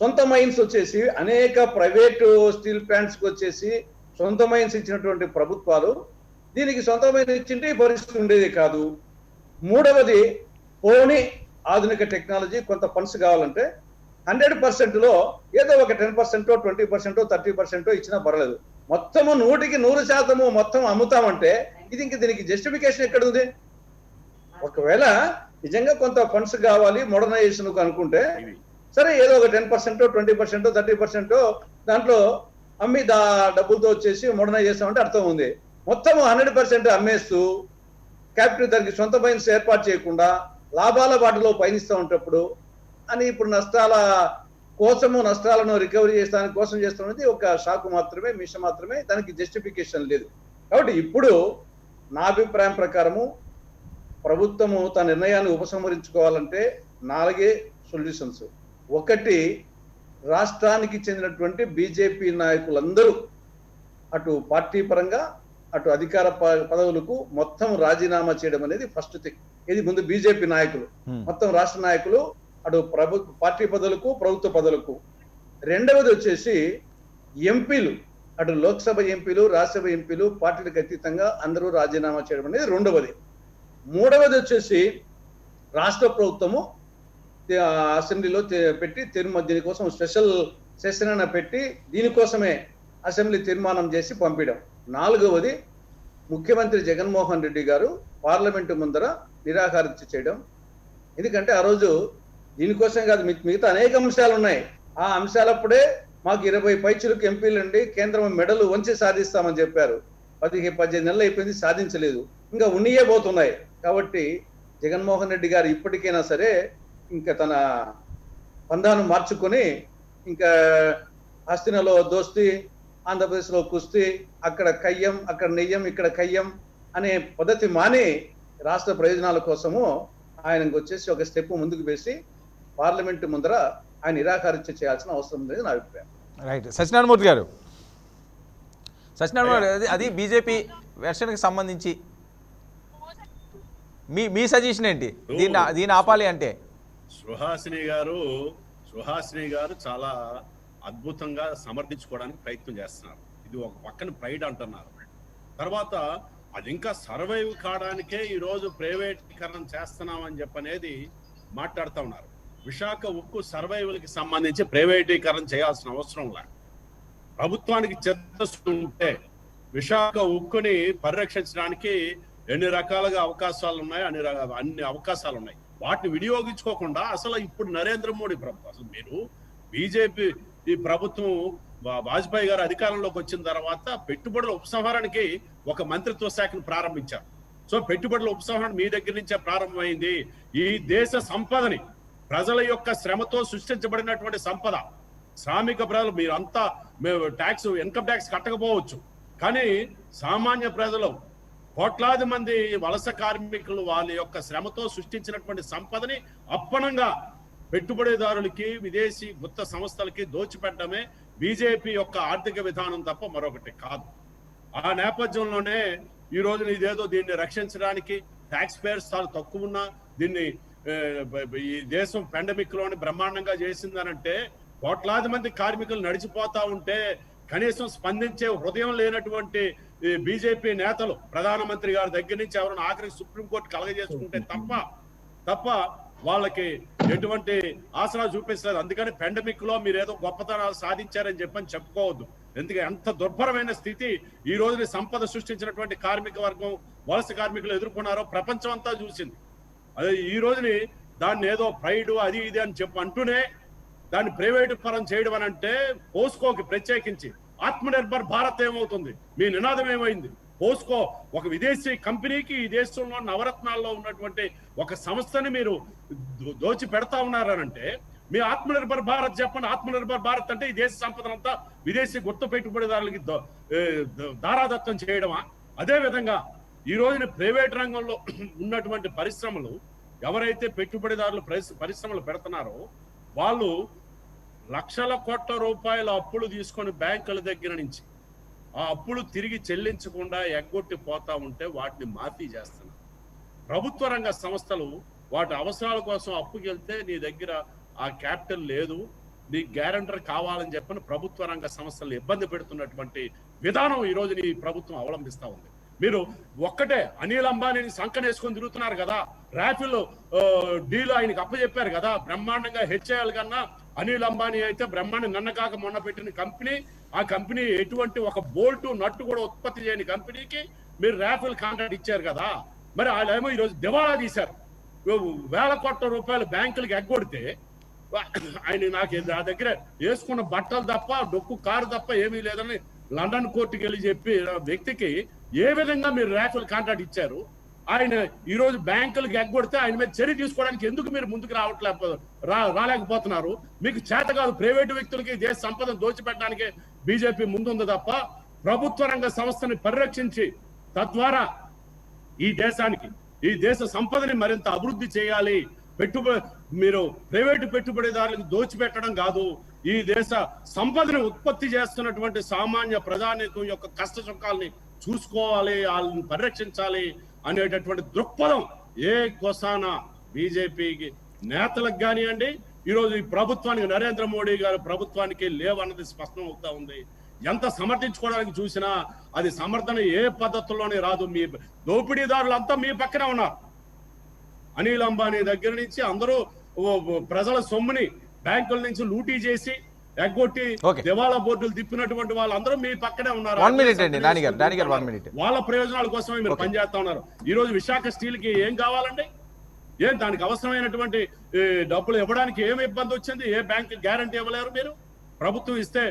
సొంత మైన్స్ వచ్చేసి అనేక ప్రైవేటు స్టీల్ ప్లాంట్స్కి వచ్చేసి సొంత మైన్స్ ఇచ్చినటువంటి ప్రభుత్వాలు దీనికి సొంత మైన్స్ ఇచ్చింటే ఈ పరిస్థితి ఉండేది కాదు. మూడవది పోనీ ఆధునిక టెక్నాలజీ కొంత ఫండ్స్ కావాలంటే 100%లో ఏదో ఒక 10%, 20%, 30% ఇచ్చినా పర్లేదు. మొత్తము 100% మొత్తం అమ్ముతామంటే దీనికి జస్టిఫికేషన్ ఎక్కడ ఉంది? ఒకవేళ నిజంగా కొంత ఫండ్స్ కావాలి మోడర్నైజేషన్ అనుకుంటే సరే ఏదో ఒక 10%, 20%, 30% దాంట్లో అమ్మి డబ్బులతో వచ్చేసి మోడర్నైజ్ చేస్తామంటే అర్థం ఉంది. మొత్తం 100% అమ్మేస్తూ క్యాపిటల్ దానికి సొంత మైన్స్ ఏర్పాటు చేయకుండా లాభాల బాటలో పయనిస్తూ ఉంటప్పుడు అని ఇప్పుడు నష్టాలను రికవరీ చేస్తానికి కోసం చేస్తున్నది ఒక షాకు మాత్రమే, మిష మాత్రమే, దానికి జస్టిఫికేషన్ లేదు. కాబట్టి ఇప్పుడు నా అభిప్రాయం ప్రకారము ప్రభుత్వము తన నిర్ణయాన్ని ఉపసంహరించుకోవాలంటే 4 సొల్యూషన్స్. ఒకటి, రాష్ట్రానికి చెందినటువంటి బీజేపీ నాయకులందరూ అటు పార్టీ పరంగా అటు అధికార పదవులకు మొత్తం రాజీనామా చేయడం అనేది ఫస్ట్ థింగ్. ఇది ముందు బీజేపీ నాయకులు మొత్తం రాష్ట్ర నాయకులు అటు పార్టీ పదవులకు ప్రభుత్వ పదవులకు. రెండవది వచ్చేసి ఎంపీలు అటు లోక్సభ ఎంపీలు రాజ్యసభ ఎంపీలు పార్టీలకు అతీతంగా అందరూ రాజీనామా చేయడం అనేది రెండవది. మూడవది వచ్చేసి రాష్ట్ర ప్రభుత్వము అసెంబ్లీలో పెట్టి దీనికోసం స్పెషల్ సెషన్ అయినా పెట్టి దీనికోసమే అసెంబ్లీ తీర్మానం చేసి పంపించడం. నాలుగవది ముఖ్యమంత్రి జగన్మోహన్ రెడ్డి గారు పార్లమెంటు ముందర నిరాహారదీక్ష చేయడం. ఎందుకంటే ఆ రోజు దీనికోసం కాదు మిగతా అనేక అంశాలు ఉన్నాయి. ఆ అంశాలప్పుడే మాకు 20 పైచులకు ఎంపీలు అండి కేంద్రం మెడలు వంచి సాధిస్తామని చెప్పారు. 15 నెలలు అయిపోయింది, సాధించలేదు, ఇంకా ఉన్నయే పోతున్నాయి. కాబట్టి జగన్మోహన్ రెడ్డి గారు ఇప్పటికైనా సరే ఇంకా తన పందాను మార్చుకొని ఇంకా హస్తినలో దోస్తి ఆంధ్రప్రదేశ్లో కుస్తీ, అక్కడ కయ్యం, అక్కడ నెయ్యం, ఇక్కడ కయ్యం అనే పద్ధతి మాని రాష్ట్ర ప్రయోజనాల కోసము ఆయనకు వచ్చేసి ఒక స్టెప్ ముందుకు వేసి పార్లమెంటు ముందర ఆయన నిరాకరించ చేయాల్సిన అవసరం ఉంది నా అభిప్రాయం. రైట్. సత్యనారాయణమూర్తి గారు, అది బీజేపీ వెర్షన్కి సంబంధించి మీ సజెషన్ ఏంటి? దీన్ని ఆపాలి అంటే సుహాసిని గారు చాలా అద్భుతంగా సమర్థించుకోవడానికి ప్రయత్నం చేస్తున్నారు. ఇది ఒక పక్కన ప్రైడ్ అంటున్నారు. తర్వాత అది ఇంకా సర్వైవ్ కావడానికే ఈరోజు ప్రైవేటీకరణ చేస్తున్నామని చెప్పనేది మాట్లాడుతూ ఉన్నారు. విశాఖ ఉక్కు సర్వైవల్కి సంబంధించి ప్రైవేటీకరణ చేయాల్సిన అవసరం లేదు. ప్రభుత్వానికి చిత్తశుద్ధి ఉంటే విశాఖ ఉక్కుని పరిరక్షించడానికి ఎన్ని రకాలుగా అవకాశాలు ఉన్నాయి, అన్ని అవకాశాలు ఉన్నాయి. వాటిని వినియోగించుకోకుండా అసలు ఇప్పుడు నరేంద్ర మోడీ ప్రభుత్వం, అసలు మీరు బీజేపీ ఈ ప్రభుత్వం వాజ్పేయి గారు అధికారంలోకి వచ్చిన తర్వాత పెట్టుబడుల ఉపసంహరణకి ఒక మంత్రిత్వ శాఖను ప్రారంభించారు. సో పెట్టుబడుల ఉపసంహరణ మీ దగ్గర నుంచే ప్రారంభమైంది. ఈ దేశ సంపదని, ప్రజల యొక్క శ్రమతో సృష్టించబడినటువంటి సంపద, శ్రామిక ప్రజలు మీరంతా ట్యాక్స్, ఇన్కమ్ ట్యాక్స్ కట్టకపోవచ్చు, కానీ సామాన్య ప్రజలు కోట్లాది మంది వలస కార్మికులు వాళ్ళ యొక్క శ్రమతో సృష్టించినటువంటి సంపదని అప్పనంగా పెట్టుబడిదారులకి, విదేశీ గుత్త సంస్థలకి దోచిపెట్టడమే బీజేపీ యొక్క ఆర్థిక విధానం తప్ప మరొకటి కాదు. ఆ నేపథ్యంలోనే ఈ రోజున ఇదేదో దీన్ని రక్షించడానికి ట్యాక్స్ పేయర్స్ చాలా తక్కువ ఉన్నా దీన్ని ఈ దేశం పాండమిక్ లోని బ్రహ్మాండంగా చేసిందనంటే కోట్లాది మంది కార్మికులు నడిచిపోతా ఉంటే కనీసం స్పందించే హృదయం లేనటువంటి బీజేపీ నేతలు ప్రధానమంత్రి గారి దగ్గర నుంచి ఎవరైనా ఆఖరికి సుప్రీంకోర్టు కలగజేసుకుంటే తప్ప వాళ్ళకి ఎటువంటి ఆసరా చూపిస్తారు. అందుకని పాండమిక్ లో మీరు ఏదో గొప్పతనాలు సాధించారని చెప్పని చెప్పుకోవద్దు. ఎందుకంటే ఎంత దుర్భరమైన స్థితి ఈ రోజుని సంపద సృష్టించినటువంటి కార్మిక వర్గం, వలస కార్మికులు ఎదుర్కొన్నారో ప్రపంచం అంతా చూసింది. అదే ఈ రోజుని దాన్ని ఏదో ప్రైడ్ అది ఇది అని అంటూనే దాన్ని ప్రైవేటు పరం చేయడం అని అంటే పోస్కోకి ప్రత్యేకించి ఆత్మనిర్భర్ భారత్ ఏమవుతుంది? మీ నినాదం ఏమైంది? పోస్కో ఒక విదేశీ కంపెనీకి ఈ దేశంలో నవరత్నాల్లో ఉన్నటువంటి ఒక సంస్థని మీరు దోచి పెడతా ఉన్నారనంటే మీ ఆత్మనిర్భర్ భారత్ చెప్పండి. ఆత్మనిర్భర్ భారత్ అంటే ఈ దేశ సంపదనంతా విదేశీ గుర్త పెట్టుబడిదారులకి దారాదత్తం చేయడమా? అదే విధంగా ఈ రోజున ప్రైవేట్ రంగంలో ఉన్నటువంటి పరిశ్రమలు ఎవరైతే పెట్టుబడిదారులు పరిశ్రమలు పెడుతున్నారో వాళ్ళు లక్షల కోట్ల రూపాయల అప్పులు తీసుకొని బ్యాంకుల దగ్గర నుంచి ఆ అప్పులు తిరిగి చెల్లించకుండా ఎగ్గొట్టి పోతా ఉంటే వాటిని మాఫీ చేస్తున్నారు. ప్రభుత్వ రంగ సంస్థలు వాటి అవసరాల కోసం అప్పుకి వెళ్తే నీ దగ్గర ఆ క్యాపిటల్ లేదు, నీ గ్యారంటర్ కావాలని చెప్పని ప్రభుత్వ రంగ సంస్థలు ఇబ్బంది పెడుతున్నటువంటి విధానం ఈ రోజు నీ ప్రభుత్వం అవలంబిస్తా ఉంది. మీరు ఒక్కటే అనిల్ అంబానీని సంకనేసుకొని తిరుగుతున్నారు కదా, రాఫెల్ డీల్ ఆయనకి అప్పచెప్పారు కదా, బ్రహ్మాండంగా హెచ్ఏఎల్ కన్నా అనిల్ అంబానీ అయితే బ్రహ్మాండం నిన్న కాక మొన్న పెట్టిన కంపెనీ, ఆ కంపెనీ ఎటువంటి ఒక బోల్టు నట్టు కూడా ఉత్పత్తి చేయని కంపెనీకి మీరు రాఫెల్ కాంట్రాక్ట్ ఇచ్చారు కదా. మరి వాళ్ళేమో ఈరోజు దివాళా తీశారు. వేల కోట్ల రూపాయలు బ్యాంకులకు ఎగ్గొడితే ఆయన నాకు నా దగ్గర వేసుకున్న బట్టలు తప్ప డొక్కు కారు తప్ప ఏమీ లేదని లండన్ కోర్టుకి వెళ్ళి చెప్పి వ్యక్తికి ఏ విధంగా మీరు రాఫెల్ కాంట్రాక్ట్ ఇచ్చారు? ఆయన ఈ రోజు బ్యాంకులకు ఎగ్గొడితే ఆయన మీద చర్య తీసుకోవడానికి ఎందుకు మీరు ముందుకు రాలేకపోతున్నారు? మీకు చేత కాదు. ప్రైవేటు వ్యక్తులకి దేశ సంపదను దోచిపెట్టడానికి బీజేపీ ముందుంది తప్ప ప్రభుత్వ రంగ సంస్థని పరిరక్షించి తద్వారా ఈ దేశానికి, ఈ దేశ సంపదని మరింత అభివృద్ధి చేయాలి. మీరు ప్రైవేటు పెట్టుబడిదారులకు దోచిపెట్టడం కాదు, ఈ దేశ సంపదను ఉత్పత్తి చేస్తున్నటువంటి సామాన్య ప్రజానీకం యొక్క కష్ట సుఖాలని చూసుకోవాలి, వాళ్ళని పరిరక్షించాలి అనేటటువంటి దృక్పథం ఏ కోసాన బీజేపీకి నేతలకు కానివ్వండి, ఈరోజు ఈ ప్రభుత్వానికి, నరేంద్ర మోడీ గారి ప్రభుత్వానికి లేవన్నది స్పష్టం అవుతా ఉంది. ఎంత సమర్థించుకోవడానికి చూసినా అది సమర్థన ఏ పద్ధతుల్లోనే రాదు. మీ దోపిడీదారులంతా మీ పక్కన ఉన్నారు. అనిల్ అంబానీ దగ్గర నుంచి అందరూ ప్రజల సొమ్ముని బ్యాంకుల నుంచి లూటీ చేసి ఎగ్గొట్టి దివాళా బోర్డులు తిప్పినటువంటి వాళ్ళందరూ మీ పక్కనే ఉన్నారు. వాళ్ళ ప్రయోజనాల కోసమే మీరు పనిచేస్తా ఉన్నారు. ఈ రోజు విశాఖ స్టీల్ కి ఏం కావాలండి? ఏం దానికి అవసరమైనటువంటి డబ్బులు ఇవ్వడానికి ఏమి ఇబ్బంది వచ్చింది? ఏ బ్యాంక్ గ్యారంటీ ఇవ్వలేరు మీరు? ప్రభుత్వం ఇస్తే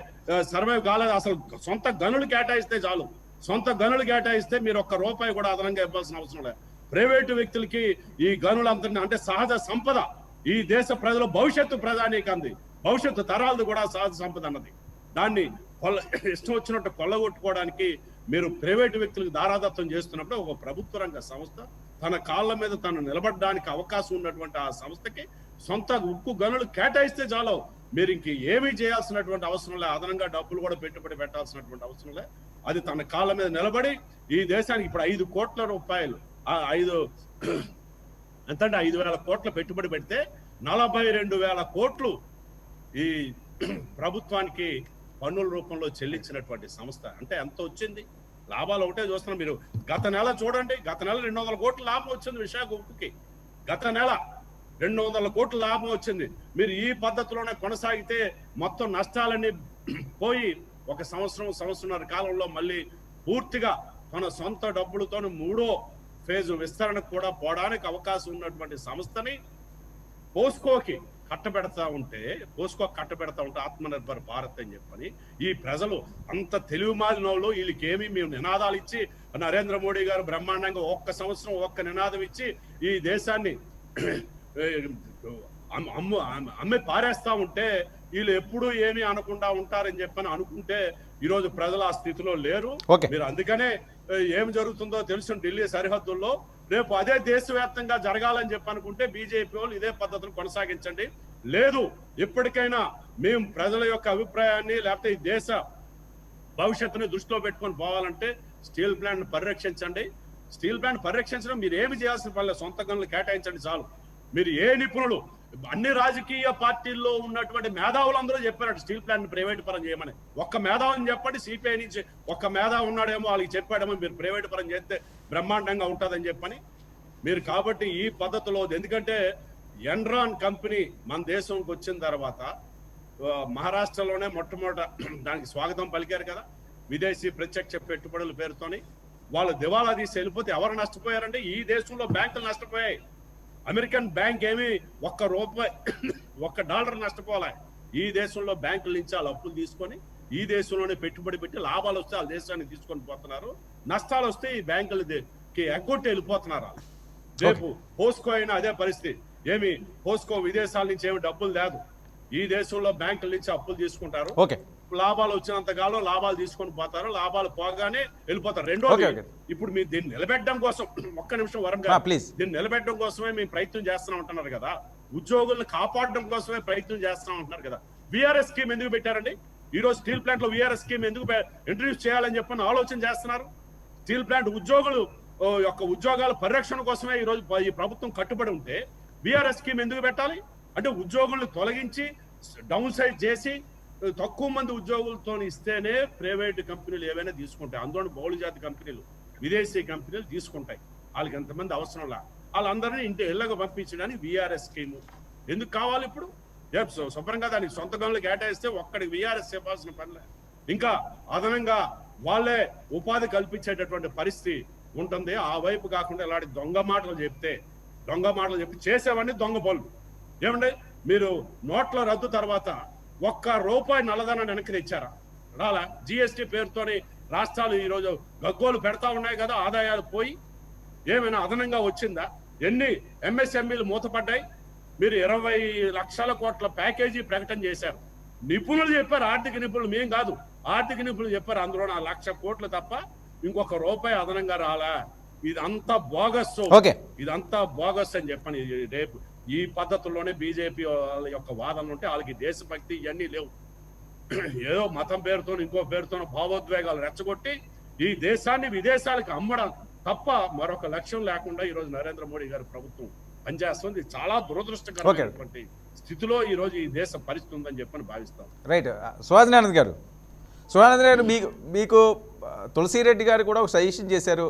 సర్వైవ్ కాలేదు. అసలు సొంత గనులు కేటాయిస్తే చాలు. సొంత గనులు కేటాయిస్తే మీరు ఒక్క రూపాయి కూడా అదనంగా ఇవ్వాల్సిన అవసరం లేదు. ప్రైవేటు వ్యక్తులకి ఈ గనులందరినీ, అంటే సహజ సంపద, ఈ దేశ ప్రజల భవిష్యత్తు ప్రధానికంది, భవిష్యత్తు తరాలది కూడా సహజ సంపద అన్నది. దాన్ని ఇష్టం వచ్చినట్టు కొల్లగొట్టుకోవడానికి మీరు ప్రైవేటు వ్యక్తులకు దారాదత్తం చేస్తున్నప్పుడు ఒక ప్రభుత్వ రంగ సంస్థ తన కాళ్ళ మీద తను నిలబడడానికి అవకాశం ఉన్నటువంటి ఆ సంస్థకి సొంత ఉక్కు గనులు కేటాయిస్తే చాలు. మీరు ఇంక ఏమీ చేయాల్సినటువంటి అవసరం లే, అదనంగా డబ్బులు కూడా పెట్టుబడి పెట్టాల్సినటువంటి అవసరం లే. అది తన కాళ్ళ మీద నిలబడి ఈ దేశానికి ఇప్పుడు 5 కోట్ల రూపాయలు ఎంతంటే 5,000 కోట్ల పెట్టుబడి పెడితే 42,000 కోట్లు ఈ ప్రభుత్వానికి పన్నుల రూపంలో చెల్లించినటువంటి సంస్థ. అంటే ఎంత వచ్చింది? లాభాలు ఒకటే చూస్తున్నాం. మీరు గత నెల చూడండి, గత నెల 200 కోట్ల లాభం వచ్చింది విశాఖ ఉక్కుకి. గత నెల 200 కోట్ల లాభం వచ్చింది. మీరు ఈ పద్ధతిలోనే కొనసాగితే మొత్తం నష్టాలన్నీ పోయి ఒక సంవత్సరంన్నర కాలంలో మళ్ళీ పూర్తిగా తన సొంత డబ్బులతో 3వ ఫేజ్ విస్తరణకు కూడా పోవడానికి అవకాశం ఉన్నటువంటి సంస్థని పోస్కోకి కట్టబెడతా ఉంటే ఆత్మనిర్భర్ భారత్ అని చెప్పని ఈ ప్రజలు అంత తెలివి మాలినోళ్ళు. వీళ్ళకేమి మేము నినాదాలు ఇచ్చి నరేంద్ర మోడీ గారు బ్రహ్మాండంగా ఒక్క సంవత్సరం ఒక్క నినాదం ఇచ్చి ఈ దేశాన్ని అమ్మి పారేస్తా ఉంటే వీళ్ళు ఎప్పుడు ఏమి అనకుండా ఉంటారని చెప్పని అనుకుంటే ఈరోజు ప్రజలు ఆ స్థితిలో లేరు. మీరు అందుకనే ఏం జరుగుతుందో తెలుసు ఢిల్లీ సరిహద్దుల్లో. రేపు అదే దేశవ్యాప్తంగా జరగాలని చెప్పి అనుకుంటే బీజేపీ వాళ్ళు ఇదే పద్ధతిని కొనసాగించండి. లేదు ఇప్పటికైనా మేము ప్రజల యొక్క అభిప్రాయాన్ని లేకపోతే ఈ దేశ భవిష్యత్తుని దృష్టిలో పెట్టుకొని పోవాలంటే స్టీల్ ప్లాంట్ పరిరక్షించండి. స్టీల్ ప్లాంట్ పరిరక్షించడం మీరు ఏమి చేయాల్సిన పనులు, సొంత గనులు కేటాయించండి చాలు. మీరు ఏ నిపుణులు, అన్ని రాజకీయ పార్టీల్లో ఉన్నటువంటి మేధావులందరూ చెప్పారు స్టీల్ ప్లాంట్ ప్రైవేట్ పరం చేయమని. ఒక్క మేధావుని చెప్పండి, సిపిఐ నుంచి ఒక్క మేధావు ఉన్నాడేమో వాళ్ళకి చెప్పాడేమో మీరు ప్రైవేట్ పరం చేస్తే బ్రహ్మాండంగా ఉంటుందని చెప్పని. మీరు కాబట్టి ఈ పద్ధతిలో, ఎందుకంటే ఎన్రాన్ కంపెనీ మన దేశంకి వచ్చిన తర్వాత మహారాష్ట్రలోనే మొట్టమొదట దానికి స్వాగతం పలికారు కదా. విదేశీ ప్రత్యక్ష పెట్టుబడుల పేరుతోని వాళ్ళు దివాలా తీసి వెళ్ళిపోతే ఎవరు నష్టపోయారంటే ఈ దేశంలో బ్యాంకులు నష్టపోయాయి. అమెరికన్ బ్యాంక్ ఏమి $1 నష్టపోలే. ఈ దేశంలో బ్యాంకుల నుంచి వాళ్ళు అప్పులు తీసుకొని ఈ దేశంలోనే పెట్టుబడి పెట్టి లాభాలు వస్తే వాళ్ళ దేశానికి తీసుకొని పోతున్నారు, నష్టాలు వస్తే ఈ బ్యాంకులకి ఎగ్గొట్టి వెళ్ళిపోతున్నారు. రేపు పోస్కో అయినా అదే పరిస్థితి. ఏమి పోస్కో విదేశాల నుంచి ఏమి డబ్బులు లేదు, ఈ దేశంలో బ్యాంకుల నుంచి అప్పులు తీసుకుంటారు. లాభాలు వచ్చినంత కాలం లాభాలు తీసుకొని పోతారు, లాభాలు పోగానే వెళ్ళిపోతారు. రెండోది, ఇప్పుడు మీరు దీన్ని నిలబెట్టడం కోసం ఒక్క నిమిషం వరం గారు, దీన్ని నిలబెట్టడం కోసమే మేము ప్రయత్నం చేస్తున్నాం అంటున్నారు కదా, ఉద్యోగులను కాపాడడం కోసమే ప్రయత్నం చేస్తున్నాం అంటున్నారు కదా. విఆర్ఎస్ స్కీమ్ ఎందుకు పెట్టారండి? ఈ రోజు స్టీల్ ప్లాంట్ లో విఆర్ఎస్ స్కీమ్ ఎందుకు ఇంట్రడ్యూస్ చేయాలని చెప్పని ఆలోచన చేస్తున్నారు. స్టీల్ ప్లాంట్ ఉద్యోగులు యొక్క ఉద్యోగాల పరిరక్షణ కోసమే ఈ రోజు ఈ ప్రభుత్వం కట్టుబడి ఉంటే విఆర్ఎస్ స్కీమ్ ఎందుకు పెట్టాలి? అంటే ఉద్యోగులను తొలగించి డౌన్ సైడ్ చేసి తక్కువ మంది ఉద్యోగులతో ఇస్తేనే ప్రైవేట్ కంపెనీలు ఏవైనా తీసుకుంటాయి. అందులో బహుళ జాతి కంపెనీలు, విదేశీ కంపెనీలు తీసుకుంటాయి. వాళ్ళకి ఎంతమంది అవసరం లా, వాళ్ళందరినీ ఇంటి ఇళ్ళకు పంపించడానికి విఆర్ఎస్ స్కీము ఎందుకు కావాలి? ఇప్పుడు శుభ్రంగా దానికి సొంత గనులు కేటాయిస్తే ఒక్కడికి విఆర్ఎస్ చెప్పాల్సిన పనిలే. ఇంకా అదనంగా వాళ్ళే ఉపాధి కల్పించేటటువంటి పరిస్థితి ఉంటుంది. ఆ వైపు కాకుండా ఇలాంటి దొంగ మాటలు చెప్పి చేసేవన్నీ దొంగ పనులు. ఏమండి, మీరు నోట్ల రద్దు తర్వాత ₹1 నల్లధనాన్ని వెనక్కి తెచ్చారా? రాలా? జిఎస్టీ పేరుతోని రాష్ట్రాలు ఈరోజు గగ్గోలు పెడతా ఉన్నాయి కదా, ఆదాయాలు పోయి ఏమైనా అదనంగా వచ్చిందా? ఎన్ని ఎంఎస్ఎంఈలు మూతపడ్డాయి? మీరు 20 లక్షల కోట్ల ప్యాకేజీ ప్రకటన చేశారు. నిపుణులు చెప్పారు, ఆర్థిక నిపుణులు, మేం కాదు, ఆర్థిక నిపుణులు చెప్పారు. అందులో 1,00,000 కోట్లు తప్ప ఇంకొక రూపాయి అదనంగా రాలా. ఇదంతా బోగస్, ఇదంతా బోగస్ అని చెప్పని. రేపు ఈ పద్ధతుల్లోనే బీజేపీ వాళ్ళ యొక్క వాదనలు ఉంటే వాళ్ళకి దేశభక్తి ఇవన్నీ లేవు. ఏదో మతం పేరుతో ఇంకో పేరుతో భావోద్వేగాలు రెచ్చగొట్టి ఈ దేశాన్ని విదేశాలకు అమ్మడం తప్ప మరొక లక్ష్యం లేకుండా ఈ రోజు నరేంద్ర మోడీ గారి ప్రభుత్వం పనిచేస్తుంది. చాలా దురదృష్టకరమైనటువంటి స్థితిలో ఈ రోజు ఈ దేశ పరిస్థితి ఉందని చెప్పని భావిస్తాం. రైట్. సుహాసినానంద్ గారు, మీకు తులసిరెడ్డి గారు కూడా ఒక సజెషన్ చేశారు.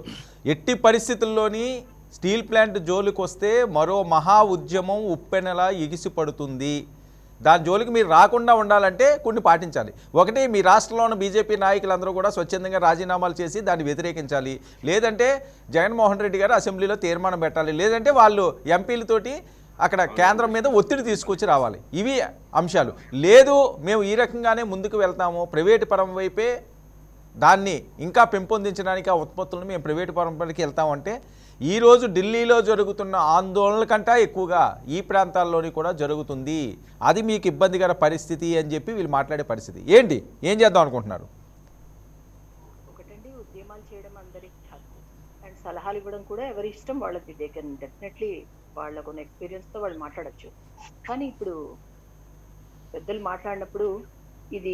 ఎట్టి పరిస్థితుల్లోని స్టీల్ ప్లాంట్ జోలికి వస్తే మరో మహా ఉద్యమం ఉప్పెనలా ఎగిసి పడుతుంది. దాని జోలికి మీరు రాకుండా ఉండాలంటే కొన్ని పాటించాలి. ఒకటి, మీ రాష్ట్రంలో ఉన్న బీజేపీ నాయకులందరూ కూడా స్వచ్ఛందంగా రాజీనామాలు చేసి దాన్ని వ్యతిరేకించాలి. లేదంటే జగన్మోహన్ రెడ్డి గారు అసెంబ్లీలో తీర్మానం పెట్టాలి. లేదంటే వాళ్ళు ఎంపీలతోటి అక్కడ కేంద్రం మీద ఒత్తిడి తీసుకొచ్చి రావాలి. ఇవి అంశాలు. లేదు మేము ఈ రకంగానే ముందుకు వెళ్తాము, ప్రైవేటు పరం వైపే దాన్ని ఇంకా పెంపొందించడానికి ఆ ఉత్పత్తులను మేము ప్రైవేటు పరంపరకి వెళ్తామంటే ఈరోజు ఢిల్లీలో జరుగుతున్న ఆందోళనల కంటే ఎక్కువగా ఈ ప్రాంతాల్లోని కూడా జరుగుతుంది. అది మీకు ఇబ్బందికర పరిస్థితి అని చెప్పి వీళ్ళు మాట్లాడే పరిస్థితి ఏంటి, ఏం చేద్దాం అనుకుంటున్నారు? ఒకటండి, ఉద్యమాలు చేయడం అందరికి హక్కు అండ్ సలహాలు ఇవ్వడం కూడా ఎవరి ఇష్టం వాళ్ళకి. దే కెన్ డెఫినెట్లీ వాళ్ళకున్న ఎక్స్పీరియన్స్తో వాళ్ళు మాట్లాడచ్చు. కానీ ఇప్పుడు పెద్దలు మాట్లాడినప్పుడు ఇది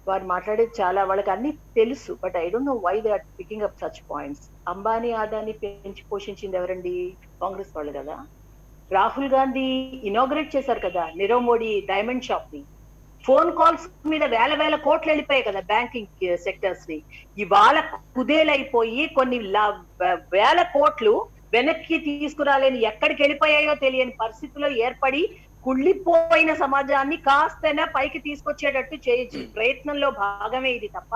వారు మాట్లాడేది చాలా వాళ్ళకి అన్ని తెలుసు. But I don't know why they are picking up such points. Ambani Adani పెంచి పోషించింది ఎవరండి? కాంగ్రెస్ వాళ్ళు కదా. రాహుల్ గాంధీ ఇనాగ్రేట్ చేశారు కదా నీరవ్ మోడీ డైమండ్ షాప్ ని. ఫోన్ కాల్స్ మీద వేల కోట్లు వెళ్ళిపోయాయి కదా బ్యాంకింగ్ సెక్టర్స్ ని. ఇవాళ కుదేలైపోయి కొన్ని వేల కోట్లు వెనక్కి తీసుకురాలేని, ఎక్కడికి వెళ్ళిపోయాయో తెలియని పరిస్థితుల్లో ఏర్పడి కుళ్ళిపోయిన సమాజాన్ని కాస్తైనా పైకి తీసుకొచ్చేటట్టు చేయొచ్చు ప్రయత్నంలో భాగమే ఇది తప్ప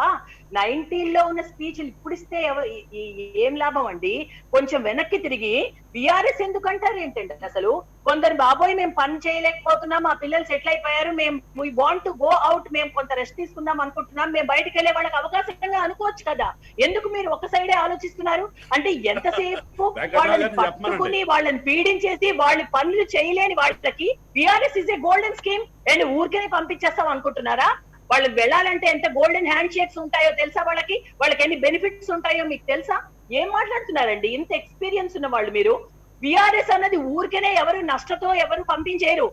19లో ఉన్న స్పీచ్లు ఇప్పుడు ఇస్తే ఏం లాభం అండి? కొంచెం వెనక్కి తిరిగి బీఆర్ఎస్ ఎందుకంటారు ఏంటండి అసలు? కొందరు బాబోయ్ మేము పని చేయలేకపోతున్నాం, మా పిల్లలు సెటిల్ అయిపోయారు, మేము we want to go out, మేము కొంత రెస్ట్ తీసుకుందాం అనుకుంటున్నాం, మేము బయటకు వెళ్ళే వాళ్ళకి అవకాశంగా అనుకోవచ్చు కదా. ఎందుకు మీరు ఒక సైడే ఆలోచిస్తున్నారు? అంటే ఎంతసేపు వాళ్ళని పట్టుకుని వాళ్ళని పీడించేసి వాళ్ళు పనులు చేయలేని వాళ్ళకి BRS is a golden scheme and ఊరికే పంపించేస్తాం అనుకుంటున్నారా? వాళ్ళకి వెళ్ళాలంటే ఎంత గోల్డెన్ హ్యాండ్ షేక్స్ ఉంటాయో తెలుసా? వాళ్ళకి ఎన్ని బెనిఫిట్స్ ఉంటాయో మీకు తెలుసా? ఏం మాట్లాడుతున్నారండి? ఇంత ఎక్స్పీరియన్స్ ఉన్న వాళ్ళు మీరు. బీఆర్ఎస్ అన్నది ఊరికేనే ఎవరు నష్టతో ఎవరు పంపించేయరు,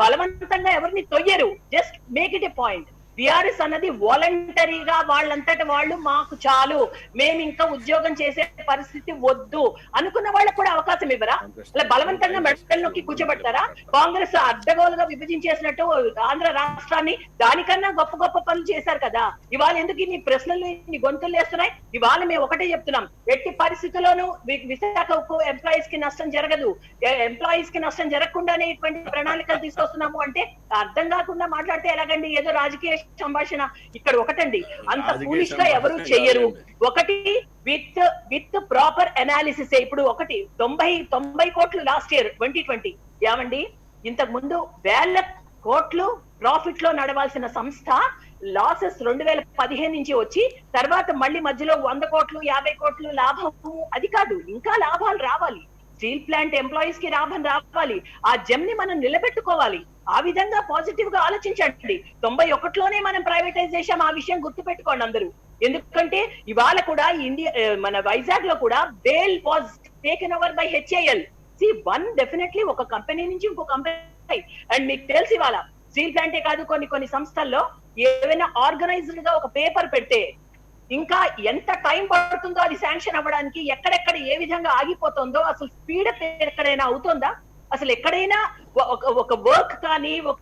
బలవంతంగా ఎవరిని తొయ్యరు. Just make it a point. BRS అన్నది వాలంటరీగా వాళ్ళంతట వాళ్ళు మాకు చాలు, మేము ఇంకా ఉద్యోగం చేసే పరిస్థితి వద్దు అనుకున్న వాళ్ళకు కూడా అవకాశం ఇవ్వరా? అలా బలవంతంగా మెడల్ నొక్కి కూర్చోబెడతారా? కాంగ్రెస్ అడ్డగోలుగా విభజించేసినట్టు ఆంధ్ర రాష్ట్రాన్ని దానికన్నా గొప్ప పనులు చేశారు కదా. ఇవాళ ఎందుకు ఇన్ని ప్రశ్నలు ఇన్ని గొంతులు వేస్తున్నాయి? ఇవాళ మేము ఒకటే చెప్తున్నాం, ఎట్టి పరిస్థితుల్లోనూ విశాఖ ఉక్కు ఎంప్లాయీస్ కి నష్టం జరగదు, ఎంప్లాయీస్ కి నష్టం జరగకుండానే ఇటువంటి ప్రణాళికలు తీసుకొస్తున్నాము అంటే అర్థం కాకుండా మాట్లాడితే ఎలాగండి? ఏదో రాజకీయ సంభాషణ. ఇక్కడ ఒకటండి, అంత ఫూలిష్ గా ఎవరు చెయ్యరు. ఒకటి విత్ ప్రాపర్ అనాలిసిస్. ఇప్పుడు ఒకటి 90 కోట్లు లాస్ట్ ఇయర్ 2020 ఏమండి? ఇంతకు ముందు 1000 కోట్లు ప్రాఫిట్ లో నడవాల్సిన సంస్థ లాసెస్ 2015 నుంచి వచ్చి తర్వాత మళ్ళీ మధ్యలో 100 కోట్లు 50 కోట్లు లాభము. అది కాదు, ఇంకా లాభాలు రావాలి. స్టీల్ ప్లాంట్ ఎంప్లాయీస్ కి లాభం రావాలి. ఆ జెమ్ ని మనం నిలబెట్టుకోవాలి. ఆ విధంగా పాజిటివ్ గా ఆలోచించండి. 91లోనే మనం ప్రైవేటైజ్ చేశాం, ఆ విషయం గుర్తు పెట్టుకోండి అందరూ. ఎందుకంటే ఇవాళ కూడా మన వైజాగ్ లో కూడా bale was taken over by HAL. Definitely ఒక కంపెనీ నుంచి ఇంకో కంపెనీ. అండ్ మీకు తెలిసి ఇవాళ స్టీల్ ప్లాంటే కాదు, కొన్ని సంస్థల్లో ఏవైనా ఆర్గనైజ్డ్ గా ఒక పేపర్ పెడితే ఇంకా ఎంత టైం పడుతుందో అది శాంక్షన్ అవ్వడానికి, ఎక్కడెక్కడ ఏ విధంగా ఆగిపోతుందో, అసలు స్పీడప్ ఎక్కడైనా అవుతుందా? అసలు ఎక్కడైనా ఒక వర్క్ కానీ ఒక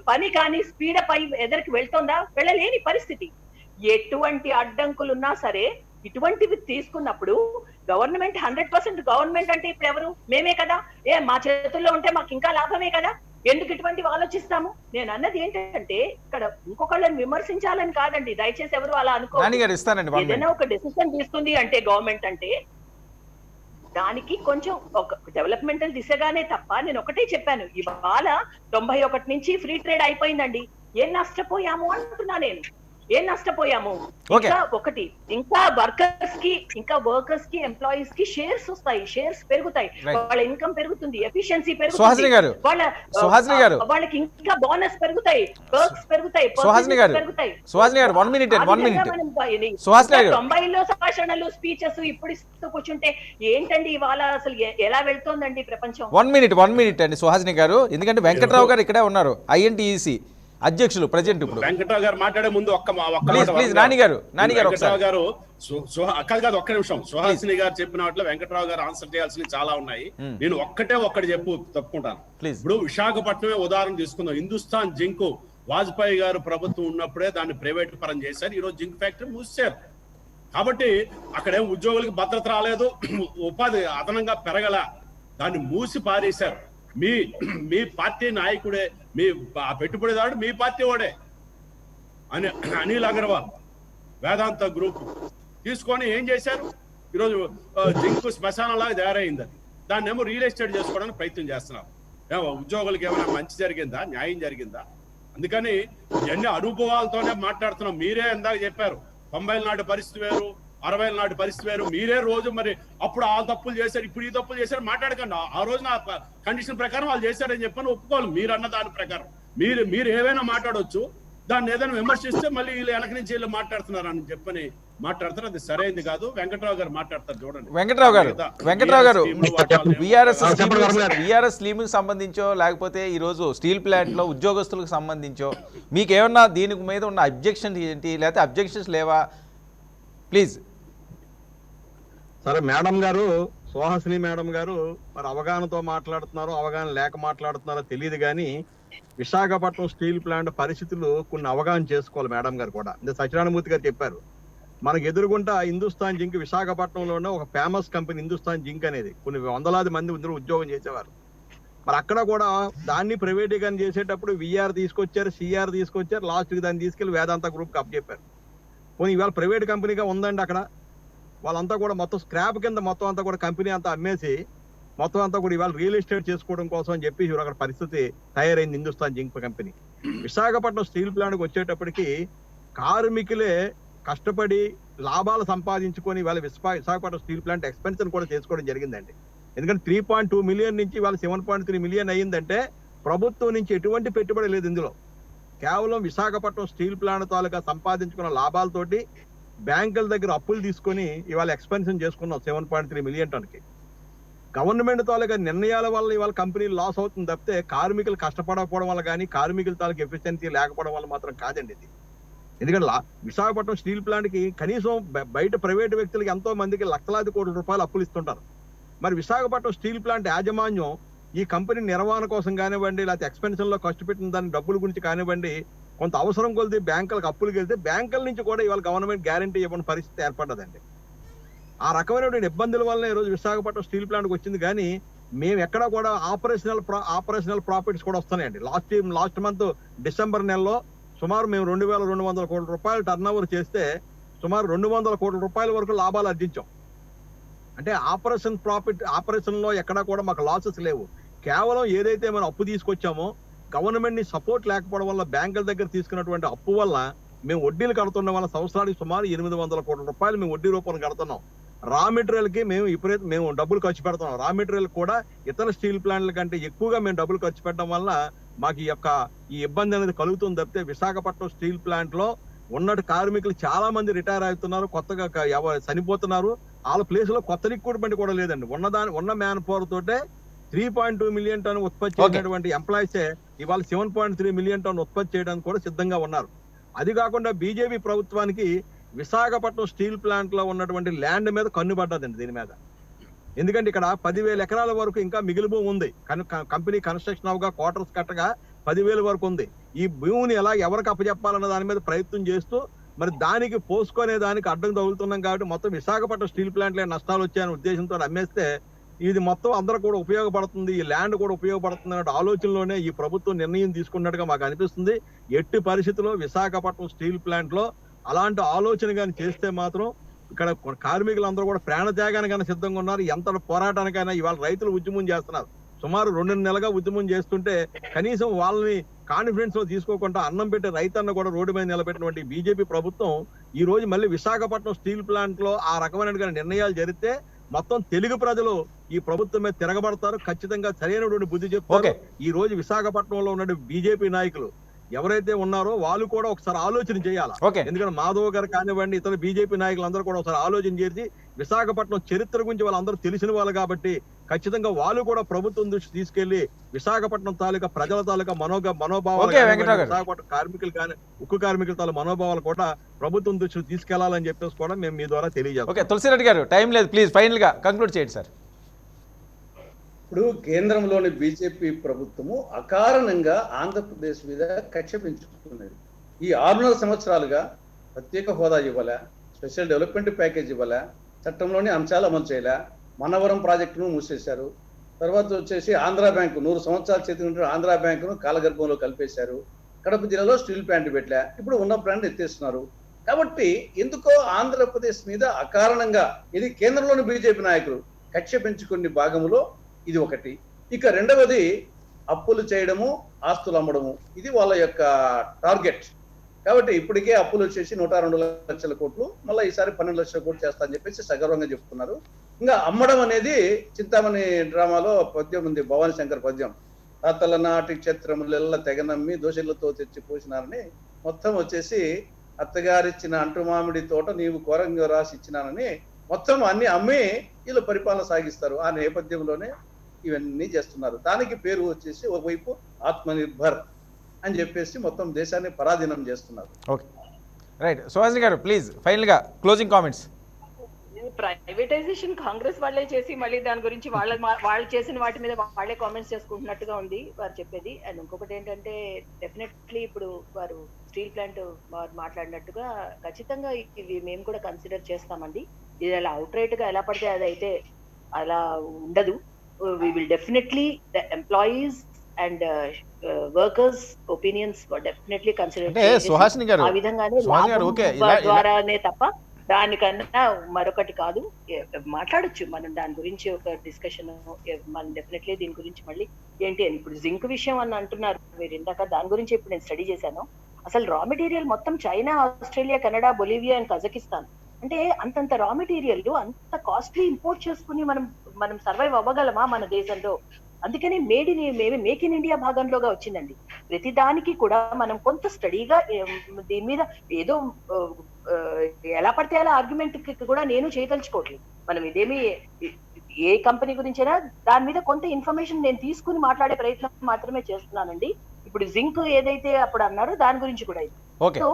పని కానీ స్పీడప్ అయి ఎదరికి వెళ్తుందా? వెళ్ళలేని పరిస్థితి. ఎటువంటి అడ్డంకులున్నా సరే ఇటువంటివి తీసుకున్నప్పుడు గవర్నమెంట్ 100% గవర్నమెంట్ అంటే ఇప్పుడు ఎవరు? మేమే కదా. మా చేతుల్లో ఉంటే మాకు ఇంకా లాభమే కదా. ఎందుకు ఇటువంటివి ఆలోచిస్తాము? నేను అన్నది ఏంటంటే ఇక్కడ ఇంకొకళ్ళని విమర్శించాలని కాదండి, దయచేసి ఎవరు అలా అనుకో. ఏదైనా ఒక డెసిషన్ తీసుకుంది అంటే గవర్నమెంట్ అంటే దానికి కొంచెం ఒక డెవలప్మెంటల్ దిశగానే తప్ప. నేను ఒకటే చెప్పాను, ఇవాళ 91 నుంచి ఫ్రీ ట్రేడ్ అయిపోయిందండి. ఏం నష్టపోయాము అంటున్నా నేను. ఏం నష్టపోయాము? ఇంకా వర్కర్స్ కి ఎంప్లాయీస్ కి షేర్స్ వస్తాయి, షేర్స్ పెరుగుతాయి, వాళ్ళ ఇన్కమ్ పెరుగుతుంది, ఎఫిషియన్సీ పెరుగుతుంది, వాళ్ళకి ఇంకా బోనస్ పెరుగుతాయి, పర్క్స్ పెరుగుతాయి, పెరుగుతాయి. 90లో భాషణలు స్పీచెస్ ఇప్పుడు ఇస్తూ కూర్చుంటే ఏంటండి ఇవాళ అసలు ఎలా వెళ్తోందండి ప్రపంచం? 1 మినిట్ అండి సుహాసిని గారు, ఎందుకంటే వెంకట్రావు గారు ఇక్కడే ఉన్నారు, INTEC అధ్యక్షులు ప్రెజెంట్. ఇప్పుడు వెంకట్రావు గారు మాట్లాడే ముందు ఒక్క నానిగారు ఒక్క నిమిషం. సుహాసిని గారు చెప్పిన వాటిలో వెంకట్రావు గారు ఆన్సర్ చేయాల్సినవి చాలా ఉన్నాయి. నేను ఒక్కటి తప్పుకుంటాను. ఇప్పుడు విశాఖపట్నమే ఉదాహరణ తీసుకుందాం. హిందుస్థాన్ జింక్ వాజ్పేయి గారు ప్రభుత్వం ఉన్నప్పుడే దాన్ని ప్రైవేట్ పరం చేశారు. ఈ రోజు జింక్ ఫ్యాక్టరీ మూసారు. కాబట్టి అక్కడేం ఉద్యోగులకు భద్రత రాలేదు, ఉపాధి అదనంగా పెరగల, దాన్ని మూసి పారేశారు. మీ పార్టీ నాయకుడే, మీ పెట్టుబడిదారుడు మీ పార్టీ వాడే అనిల్ అగర్వాల్ వేదాంత గ్రూప్ తీసుకొని ఏం చేశారు? ఈరోజు జింక్ శ్మశానంలాగా తయారైంది. అది దాన్ని ఏమో రియల్ ఎస్టేట్ చేసుకోవడానికి ప్రయత్నం చేస్తున్నారు. ఉద్యోగులకు ఏమైనా మంచి జరిగిందా, న్యాయం జరిగిందా? అందుకని ఎన్ని అనుభవాలతోనే మాట్లాడుతున్నాం. మీరే ఇందాక చెప్పారు 90ల నాటి పరిస్థితి వేరు, 60ల నాటి పరిస్థితి వేరు. మీరే రోజు మరి అప్పుడు ఆ తప్పులు చేశారు, ఇప్పుడు ఈ తప్పులు చేశారు మాట్లాడకండి. ఆ రోజు నా కండిషన్ ప్రకారం వాళ్ళు చేశారని చెప్పని ఒప్పుకోవాలి. మీరు అన్న దాని ప్రకారం మీరు ఏవైనా మాట్లాడవచ్చు. దాన్ని ఏదైనా విమర్శిస్తే మళ్ళీ వీళ్ళు వెనక నుంచి వీళ్ళు మాట్లాడుతున్నారు అని చెప్పని మాట్లాడతారు. అది సరైనది కాదు. వెంకట్రావు గారు మాట్లాడతారు, చూడండి. వెంకట్రావు గారు బీఆర్ఎస్ స్కీమ్కి సంబంధించో లేకపోతే ఈరోజు స్టీల్ ప్లాంట్లో ఉద్యోగస్తులకు సంబంధించో మీకు ఏమన్నా దీని మీద ఉన్న అబ్జెక్షన్ ఏంటి, లేకపోతే అబ్జెక్షన్స్ లేవా? ప్లీజ్. సరే, మేడం గారు, సుహాసిని మేడం గారు మరి అవగాహనతో మాట్లాడుతున్నారో అవగాహన లేక మాట్లాడుతున్నారో తెలియదు కానీ విశాఖపట్నం స్టీల్ ప్లాంట్ పరిస్థితులు కొన్ని అవగాహన చేసుకోవాలి మేడం గారు కూడా. అంటే సత్యనారాయణమూర్తి గారు చెప్పారు, మనకు ఎదురుగుంటా హిందుస్థాన్ జింక్ విశాఖపట్నంలోనే ఒక ఫేమస్ కంపెనీ హిందుస్థాన్ జింక్ అనేది కొన్ని వందలాది మంది ఉద్యోగం చేసేవారు. మరి అక్కడ కూడా దాన్ని ప్రైవేటీకరణ చేసేటప్పుడు విఆర్ తీసుకొచ్చారు, సిఆర్ తీసుకొచ్చారు, లాస్ట్కి దాన్ని తీసుకెళ్లి వేదాంత గ్రూప్కి అప్పచెప్పారు. పోనీ ఇవాళ ప్రైవేట్ కంపెనీగా ఉందండి అక్కడ. వాళ్ళంతా కూడా మొత్తం స్క్రాప్ కింద మొత్తం అంతా కూడా కంపెనీ అంతా అమ్మేసి మొత్తం అంతా కూడా ఇవాళ రియల్ ఎస్టేట్ చేసుకోవడం కోసం అని చెప్పి అక్కడ పరిస్థితి తయారైంది Hindustan zinc company. Visakhapatnam steel ప్లాంట్కి వచ్చేటప్పటికి కార్మికులే కష్టపడి లాభాలు సంపాదించుకొని ఇవాళ విశాఖపట్నం స్టీల్ ప్లాంట్ ఎక్స్పెన్షన్ కూడా చేసుకోవడం జరిగిందండి. ఎందుకంటే 3.2 మిలియన్ నుంచి ఇవాళ 7.3 మిలియన్ అయ్యిందంటే ప్రభుత్వం నుంచి ఎటువంటి పెట్టుబడి లేదు ఇందులో. కేవలం విశాఖపట్నం స్టీల్ ప్లాంట్ తాలూకా సంపాదించుకున్న లాభాలతోటి బ్యాంకుల దగ్గర అప్పులు తీసుకొని ఇవాళ ఎక్స్పెన్షన్ చేసుకున్నాం 7.3 మిలియన్ టన్కి. గవర్నమెంట్ తాలూకా నిర్ణయాల వల్ల ఇవాళ కంపెనీలు లాస్ అవుతుంది తప్పితే కార్మికులు కష్టపడకపోవడం వల్ల కానీ కార్మికుల తాలూకా ఎఫిషియన్సీ లేకపోవడం వల్ల మాత్రం కాదండి ఇది. ఎందుకంటే విశాఖపట్నం స్టీల్ ప్లాంట్ కి కనీసం బయట ప్రైవేట్ వ్యక్తులకి ఎంతో మందికి లక్షలాది కోట్ల రూపాయలు అప్పులు ఇస్తుంటారు. మరి విశాఖపట్నం స్టీల్ ప్లాంట్ యాజమాన్యం ఈ కంపెనీ నిర్వహణ కోసం కానివ్వండి, లేకపోతే ఎక్స్పెన్షన్ లో ఖర్చు పెట్టిన దాని డబ్బుల గురించి కానివ్వండి, కొంత అవసరం కొలిది బ్యాంకులకు అప్పులు వెళ్తే బ్యాంకుల నుంచి కూడా ఇవాళ గవర్నమెంట్ గ్యారంటీ ఇవ్వని పరిస్థితి ఏర్పడ్డదండి. ఆ రకమైనటువంటి ఇబ్బందుల వల్ల ఈరోజు విశాఖపట్నం స్టీల్ ప్లాంట్కి వచ్చింది. కానీ మేము ఎక్కడ కూడా ఆపరేషనల్ ప్రాఫిట్స్ కూడా వస్తున్నాయండి. లాస్ట్ మంత్ డిసెంబర్ నెలలో సుమారు మేము 2,200 కోట్ల రూపాయలు టర్న్ ఓవర్ చేస్తే సుమారు 200 కోట్ల రూపాయల వరకు లాభాలు ఆర్జించాం. అంటే ఆపరేషన్ లో ఎక్కడా కూడా మాకు లాసెస్ లేవు. కేవలం ఏదైతే మనం అప్పు తీసుకొచ్చామో గవర్నమెంట్ ని సపోర్ట్ లేకపోవడం వల్ల బ్యాంకుల దగ్గర తీసుకున్నటువంటి అప్పు వల్ల మేము వడ్డీలు కడుతున్న వల్ల సంవత్సరానికి సుమారు 800 కోట్ల రూపాయలు మేము వడ్డీ రూపంలో కడుతున్నాం. రా మెటీరియల్ కి మేము డబ్బులు ఖర్చు పెడుతున్నాం. రా మెటీరియల్ కూడా ఇతర స్టీల్ ప్లాంట్ల కంటే ఎక్కువగా మేము డబ్బులు ఖర్చు పెట్టడం వల్ల మాకు ఈ ఇబ్బంది అనేది కలుగుతుంది తప్పితే విశాఖపట్నం స్టీల్ ప్లాంట్ లో ఉన్నట్టు కార్మికులు చాలా మంది రిటైర్ అవుతున్నారు, కొత్తగా చనిపోతున్నారు. వాళ్ళ ప్లేస్ లో కొత్త రిక్రూట్మెంట్ కూడా లేదండి. ఉన్న మ్యాన్ పవర్ తోటే 3.2 మిలియన్ టన్ ఉత్పత్తి చేసినటువంటి ఎంప్లాయీసే ఇవాళ 7.3 మిలియన్ టన్ ఉత్పత్తి చేయడానికి కూడా సిద్ధంగా ఉన్నారు. అది కాకుండా బీజేపీ ప్రభుత్వానికి విశాఖపట్నం స్టీల్ ప్లాంట్ లో ఉన్నటువంటి ల్యాండ్ మీద కన్ను పడ్డదండి దీని మీద. ఎందుకంటే ఇక్కడ 10,000 ఎకరాల వరకు ఇంకా మిగిలి భూమి ఉంది. కంపెనీ కన్స్ట్రక్షన్ అవగా క్వార్టర్స్ కట్టగా 10,000 వరకు ఉంది. ఈ భూమిని ఎలా ఎవరికి అప్పచెప్పాలన్న దాని మీద ప్రయత్నం చేస్తూ మరి దానికి పోసుకునే దానికి అడ్డం తగులుతున్నాం. కాబట్టి మొత్తం విశాఖపట్నం స్టీల్ ప్లాంట్ లో నష్టాలు వచ్చాయనే ఉద్దేశంతో అమ్మేస్తే ఇది మొత్తం అందరూ కూడా ఉపయోగపడుతుంది, ఈ ల్యాండ్ కూడా ఉపయోగపడుతుంది అనే ఆలోచనలోనే ఈ ప్రభుత్వం నిర్ణయం తీసుకున్నట్టుగా మాకు అనిపిస్తుంది. ఎట్టి పరిస్థితుల్లో విశాఖపట్నం స్టీల్ ప్లాంట్ లో అలాంటి ఆలోచన కానీ చేస్తే మాత్రం ఇక్కడ కార్మికులందరూ కూడా ప్రాణత్యాగానికైనా సిద్ధంగా ఉన్నారు. ఎంత పోరాటానికైనా ఇవాళ రైతులు ఉద్యమం చేస్తున్నారు. సుమారు 2 నెలలుగా ఉద్యమం చేస్తుంటే కనీసం వాళ్ళని కాన్ఫిడెన్స్ లో తీసుకోకుండా అన్నం పెట్టే రైతన్న కూడా రోడ్డు మీద నిలబెట్టినటువంటి బీజేపీ ప్రభుత్వం ఈ రోజు మళ్ళీ విశాఖపట్నం స్టీల్ ప్లాంట్ లో ఆ రకమైన నిర్ణయాలు జరిగితే మొత్తం తెలుగు ప్రజలు ఈ ప్రభుత్వం మీద తిరగబడతారు. ఖచ్చితంగా సరైనటువంటి బుద్ధి చెప్తారు. ఈ రోజు విశాఖపట్నంలో ఉన్న బీజేపీ నాయకులు ఎవరైతే ఉన్నారో వాళ్ళు కూడా ఒకసారి ఆలోచన చేయాలి. ఎందుకంటే మాధవ్ గారు కానివ్వండి, ఇతర బీజేపీ నాయకులందరూ కూడా ఒకసారి ఆలోచన చేసి విశాఖపట్నం చరిత్ర గురించి వాళ్ళందరూ తెలిసిన వాళ్ళు కాబట్టి ఖచ్చితంగా వాళ్ళు కూడా ప్రభుత్వం దృష్టి తీసుకెళ్లి విశాఖపట్నం తాలూకా ప్రజల తాలూకా మనోభావాలు విశాఖపట్నం కార్మికులు కానీ ఉక్కు కార్మికుల తాలూకా మనోభావాలు కూడా ప్రభుత్వం దృష్టి తీసుకెళ్లాలని చెప్పేసి కూడా మేము మీ ద్వారా తెలియజేస్తాం. తులసిరెడ్డి గారు, టైం లేదు, ప్లీజ్ ఫైనల్ గా కంక్లూడ్ చేయండి సార్. ఇప్పుడు కేంద్రంలోని బీజేపీ ప్రభుత్వము అకారణంగా ఆంధ్రప్రదేశ్ మీద కక్ష పెంచుకున్నది. ఈ 6 సంవత్సరాలుగా ప్రత్యేక హోదా ఇవ్వాలా, స్పెషల్ డెవలప్మెంట్ ప్యాకేజ్ ఇవ్వాలా, చట్టంలోని అంశాలు అమలు చేయాలా, మనవరం ప్రాజెక్టును మూసేశారు. తర్వాత వచ్చేసి ఆంధ్రా బ్యాంకు 100 సంవత్సరాల చేతి ఆంధ్రా బ్యాంకును కాలగర్భంలో కలిపేశారు. కడప జిల్లాలో స్టీల్ ప్లాంట్ పెట్టలే, ఇప్పుడు ఉన్న ప్లాంట్ ఎత్తేస్తున్నారు. కాబట్టి ఎందుకో ఆంధ్రప్రదేశ్ మీద అకారణంగా ఇది కేంద్రంలోని బీజేపీ నాయకులు కక్ష పెంచుకునే భాగంలో ఇది ఒకటి. ఇక రెండవది అప్పులు చేయడము, ఆస్తులు అమ్మడము, ఇది వాళ్ళ యొక్క టార్గెట్. కాబట్టి ఇప్పటికే అప్పులు వచ్చేసి 102 లక్షల కోట్లు, మళ్ళీ ఈసారి 12 లక్షల కోట్లు చేస్తా అని చెప్పేసి సగర్వంగా చెప్తున్నారు. ఇంకా అమ్మడం అనేది చింతామణి డ్రామాలో పద్యం ఉంది, భవానీ శంకర్ పద్యం, తాతల నాటి క్షేత్రములెల్ల తెగనమ్మి దోషులతో తెచ్చి పోసినారని, మొత్తం వచ్చేసి అత్తగారిచ్చిన అంటు మామిడి తోట నీవు కోరంగా రాసి ఇచ్చినానని మొత్తం అన్ని అమ్మి వీళ్ళు పరిపాలన సాగిస్తారు. ఆ నేపథ్యంలోనే ఇవన్నీ చేస్తున్నారు. దానికి పేరు వచ్చేసి ఒకవైపు ఆత్మనిర్భర్ అని చెప్పేసి మొత్తం దేశాన్ని పరాధీనం చేస్తున్నారు. Okay, right. సుహాసిని గారు ప్లీజ్ ఫైనల్గా క్లోజింగ్ కామెంట్స్. ప్రైవేటైజేషన్ కాంగ్రెస్ వాళ్ళే చేసి మళ్ళీ దాని గురించి వాళ్ళు చేసిన వాటి మీద వాళ్ళే కామెంట్స్ చేసుకుంటున్నట్టుగా ఉంది వారు చెప్పేది. అండ్ ఇంకొకటి ఏంటంటే డెఫినెట్లీ ఇప్పుడు వారు స్టీల్ ప్లాంట్ వారు మాట్లాడినట్టుగా ఖచ్చితంగా ఇవి మేము కూడా కన్సిడర్ చేస్తామండి. ఇది అలా అవుట్ రైట్ గా ఎలా పడితే అదైతే అలా ఉండదు. We will definitely the employees and workers opinions definitely consider Suhasini garu ఆ విధంగానే ద్వారానే తప్ప దానికన్నా మరొకటి కాదు. మాట్లాడొచ్చు మనం దాని గురించి ఒక డిస్కషన్, మనం డెఫినెట్లీ దీని గురించి మళ్ళీ ఏంటి అని. ఇప్పుడు జింక్ విషయం అని అంటున్నారు మీరు ఇందాక, దాని గురించి ఇప్పుడు నేను స్టడీ చేశాను. అసలు రా మెటీరియల్ మొత్తం China, Australia, Canada, Bolivia and Kazakhstan, అంటే అంతంత రా మెటీరియల్ అంత కాస్ట్లీ ఇంపోర్ట్ చేసుకుని మనం సర్వైవ్ అవ్వగలమా మన దేశంలో? అందుకని మేక్ ఇన్ ఇండియా భాగంలోగా వచ్చిందండి. ప్రతి దానికి కూడా మనం కొంత స్టడీగా దీని మీద ఏదో ఎలా పడితే అలా ఆర్గ్యుమెంట్ కూడా నేను చేయదలుచుకోవట్లేదు. మనం ఇదేమి ఏ కంపెనీ గురించైనా దాని మీద కొంత ఇన్ఫర్మేషన్ నేను తీసుకుని మాట్లాడే ప్రయత్నం మాత్రమే చేస్తున్నానండి. ఇప్పుడు జింక్ ఏదైతే అప్పుడు అన్నారో దాని గురించి కూడా ఇది. సో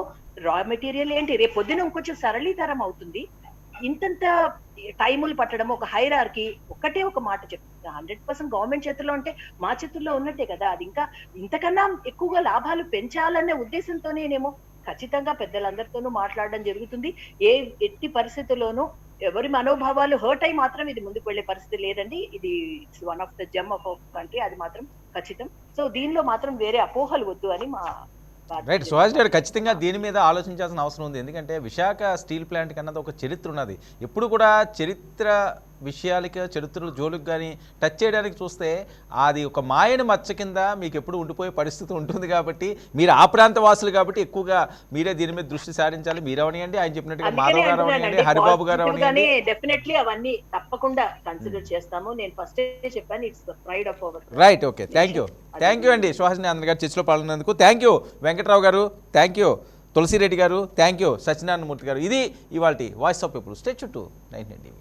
రా మెటీరియల్ ఏంటి, రేపు పొద్దున ఇంకొంచెం సరళీతరం అవుతుంది. ఇంతంత టైములు పట్టడం, ఒక హైరార్కీ, ఒక్కటే ఒక మాట చెప్తున్నా, 100% గవర్నమెంట్ చేతుల్లో ఉంటే మా చేతుల్లో ఉన్నట్టే కదా. అది ఇంకా ఇంతకన్నా ఎక్కువగా లాభాలు పెంచాలనే ఉద్దేశంతోనేనేమో ఖచ్చితంగా పెద్దలందరితోనూ మాట్లాడడం జరుగుతుంది. ఎట్టి పరిస్థితుల్లోనూ ఎవరి మనోభావాలు హర్ట్ అయి మాత్రం ఇది ముందుకు వెళ్లే పరిస్థితి లేదండి. ఇది it's one of the gem of country, అది మాత్రం ఖచ్చితం. సో దీనిలో మాత్రం వేరే అపోహలు వద్దు అని మా రైట్. సుహాస్ గారు ఖచ్చితంగా దీని మీద ఆలోచించాల్సిన అవసరం ఉంది. ఎందుకంటే విశాఖ స్టీల్ ప్లాంట్ కన్నది ఒక చరిత్ర ఉన్నది. ఎప్పుడు కూడా చరిత్ర విషయాలకి, చరిత్రల జోలికి కానీ టచ్ చేయడానికి చూస్తే అది ఒక మాయని మచ్చ కింద మీకు ఎప్పుడు ఉండిపోయే పరిస్థితి ఉంటుంది. కాబట్టి మీరు ఆ ప్రాంత వాసులు కాబట్టి ఎక్కువగా మీరే దీని మీద దృష్టి సారించాలి. మీరు అవనియండి, ఆయన చెప్పినట్టుగా మాధవ్ గారు అవనియండి, హరిబాబు గారు అవనియండి, డెఫినెట్లీ అవన్నీ తప్పకుండా కన్సిడర్ చేస్తాము. నేను ఫస్ట్ చెప్పాను, it's the pride of our. Right, okay, thank you అండి. సుహాసిని ఆనంద్ గారు చర్చలో పాల్గొన్నందుకు థ్యాంక్ యూ. వెంకట్రావు గారు థ్యాంక్ యూ. తులసిరెడ్డి గారు థ్యాంక్ యూ. సత్యనారాయణ మూర్తి గారు. ఇది ఇవాల్టి వాయిస్ ఆఫ్ పీపుల్. స్టే చుట్టూ 9 టీవీ.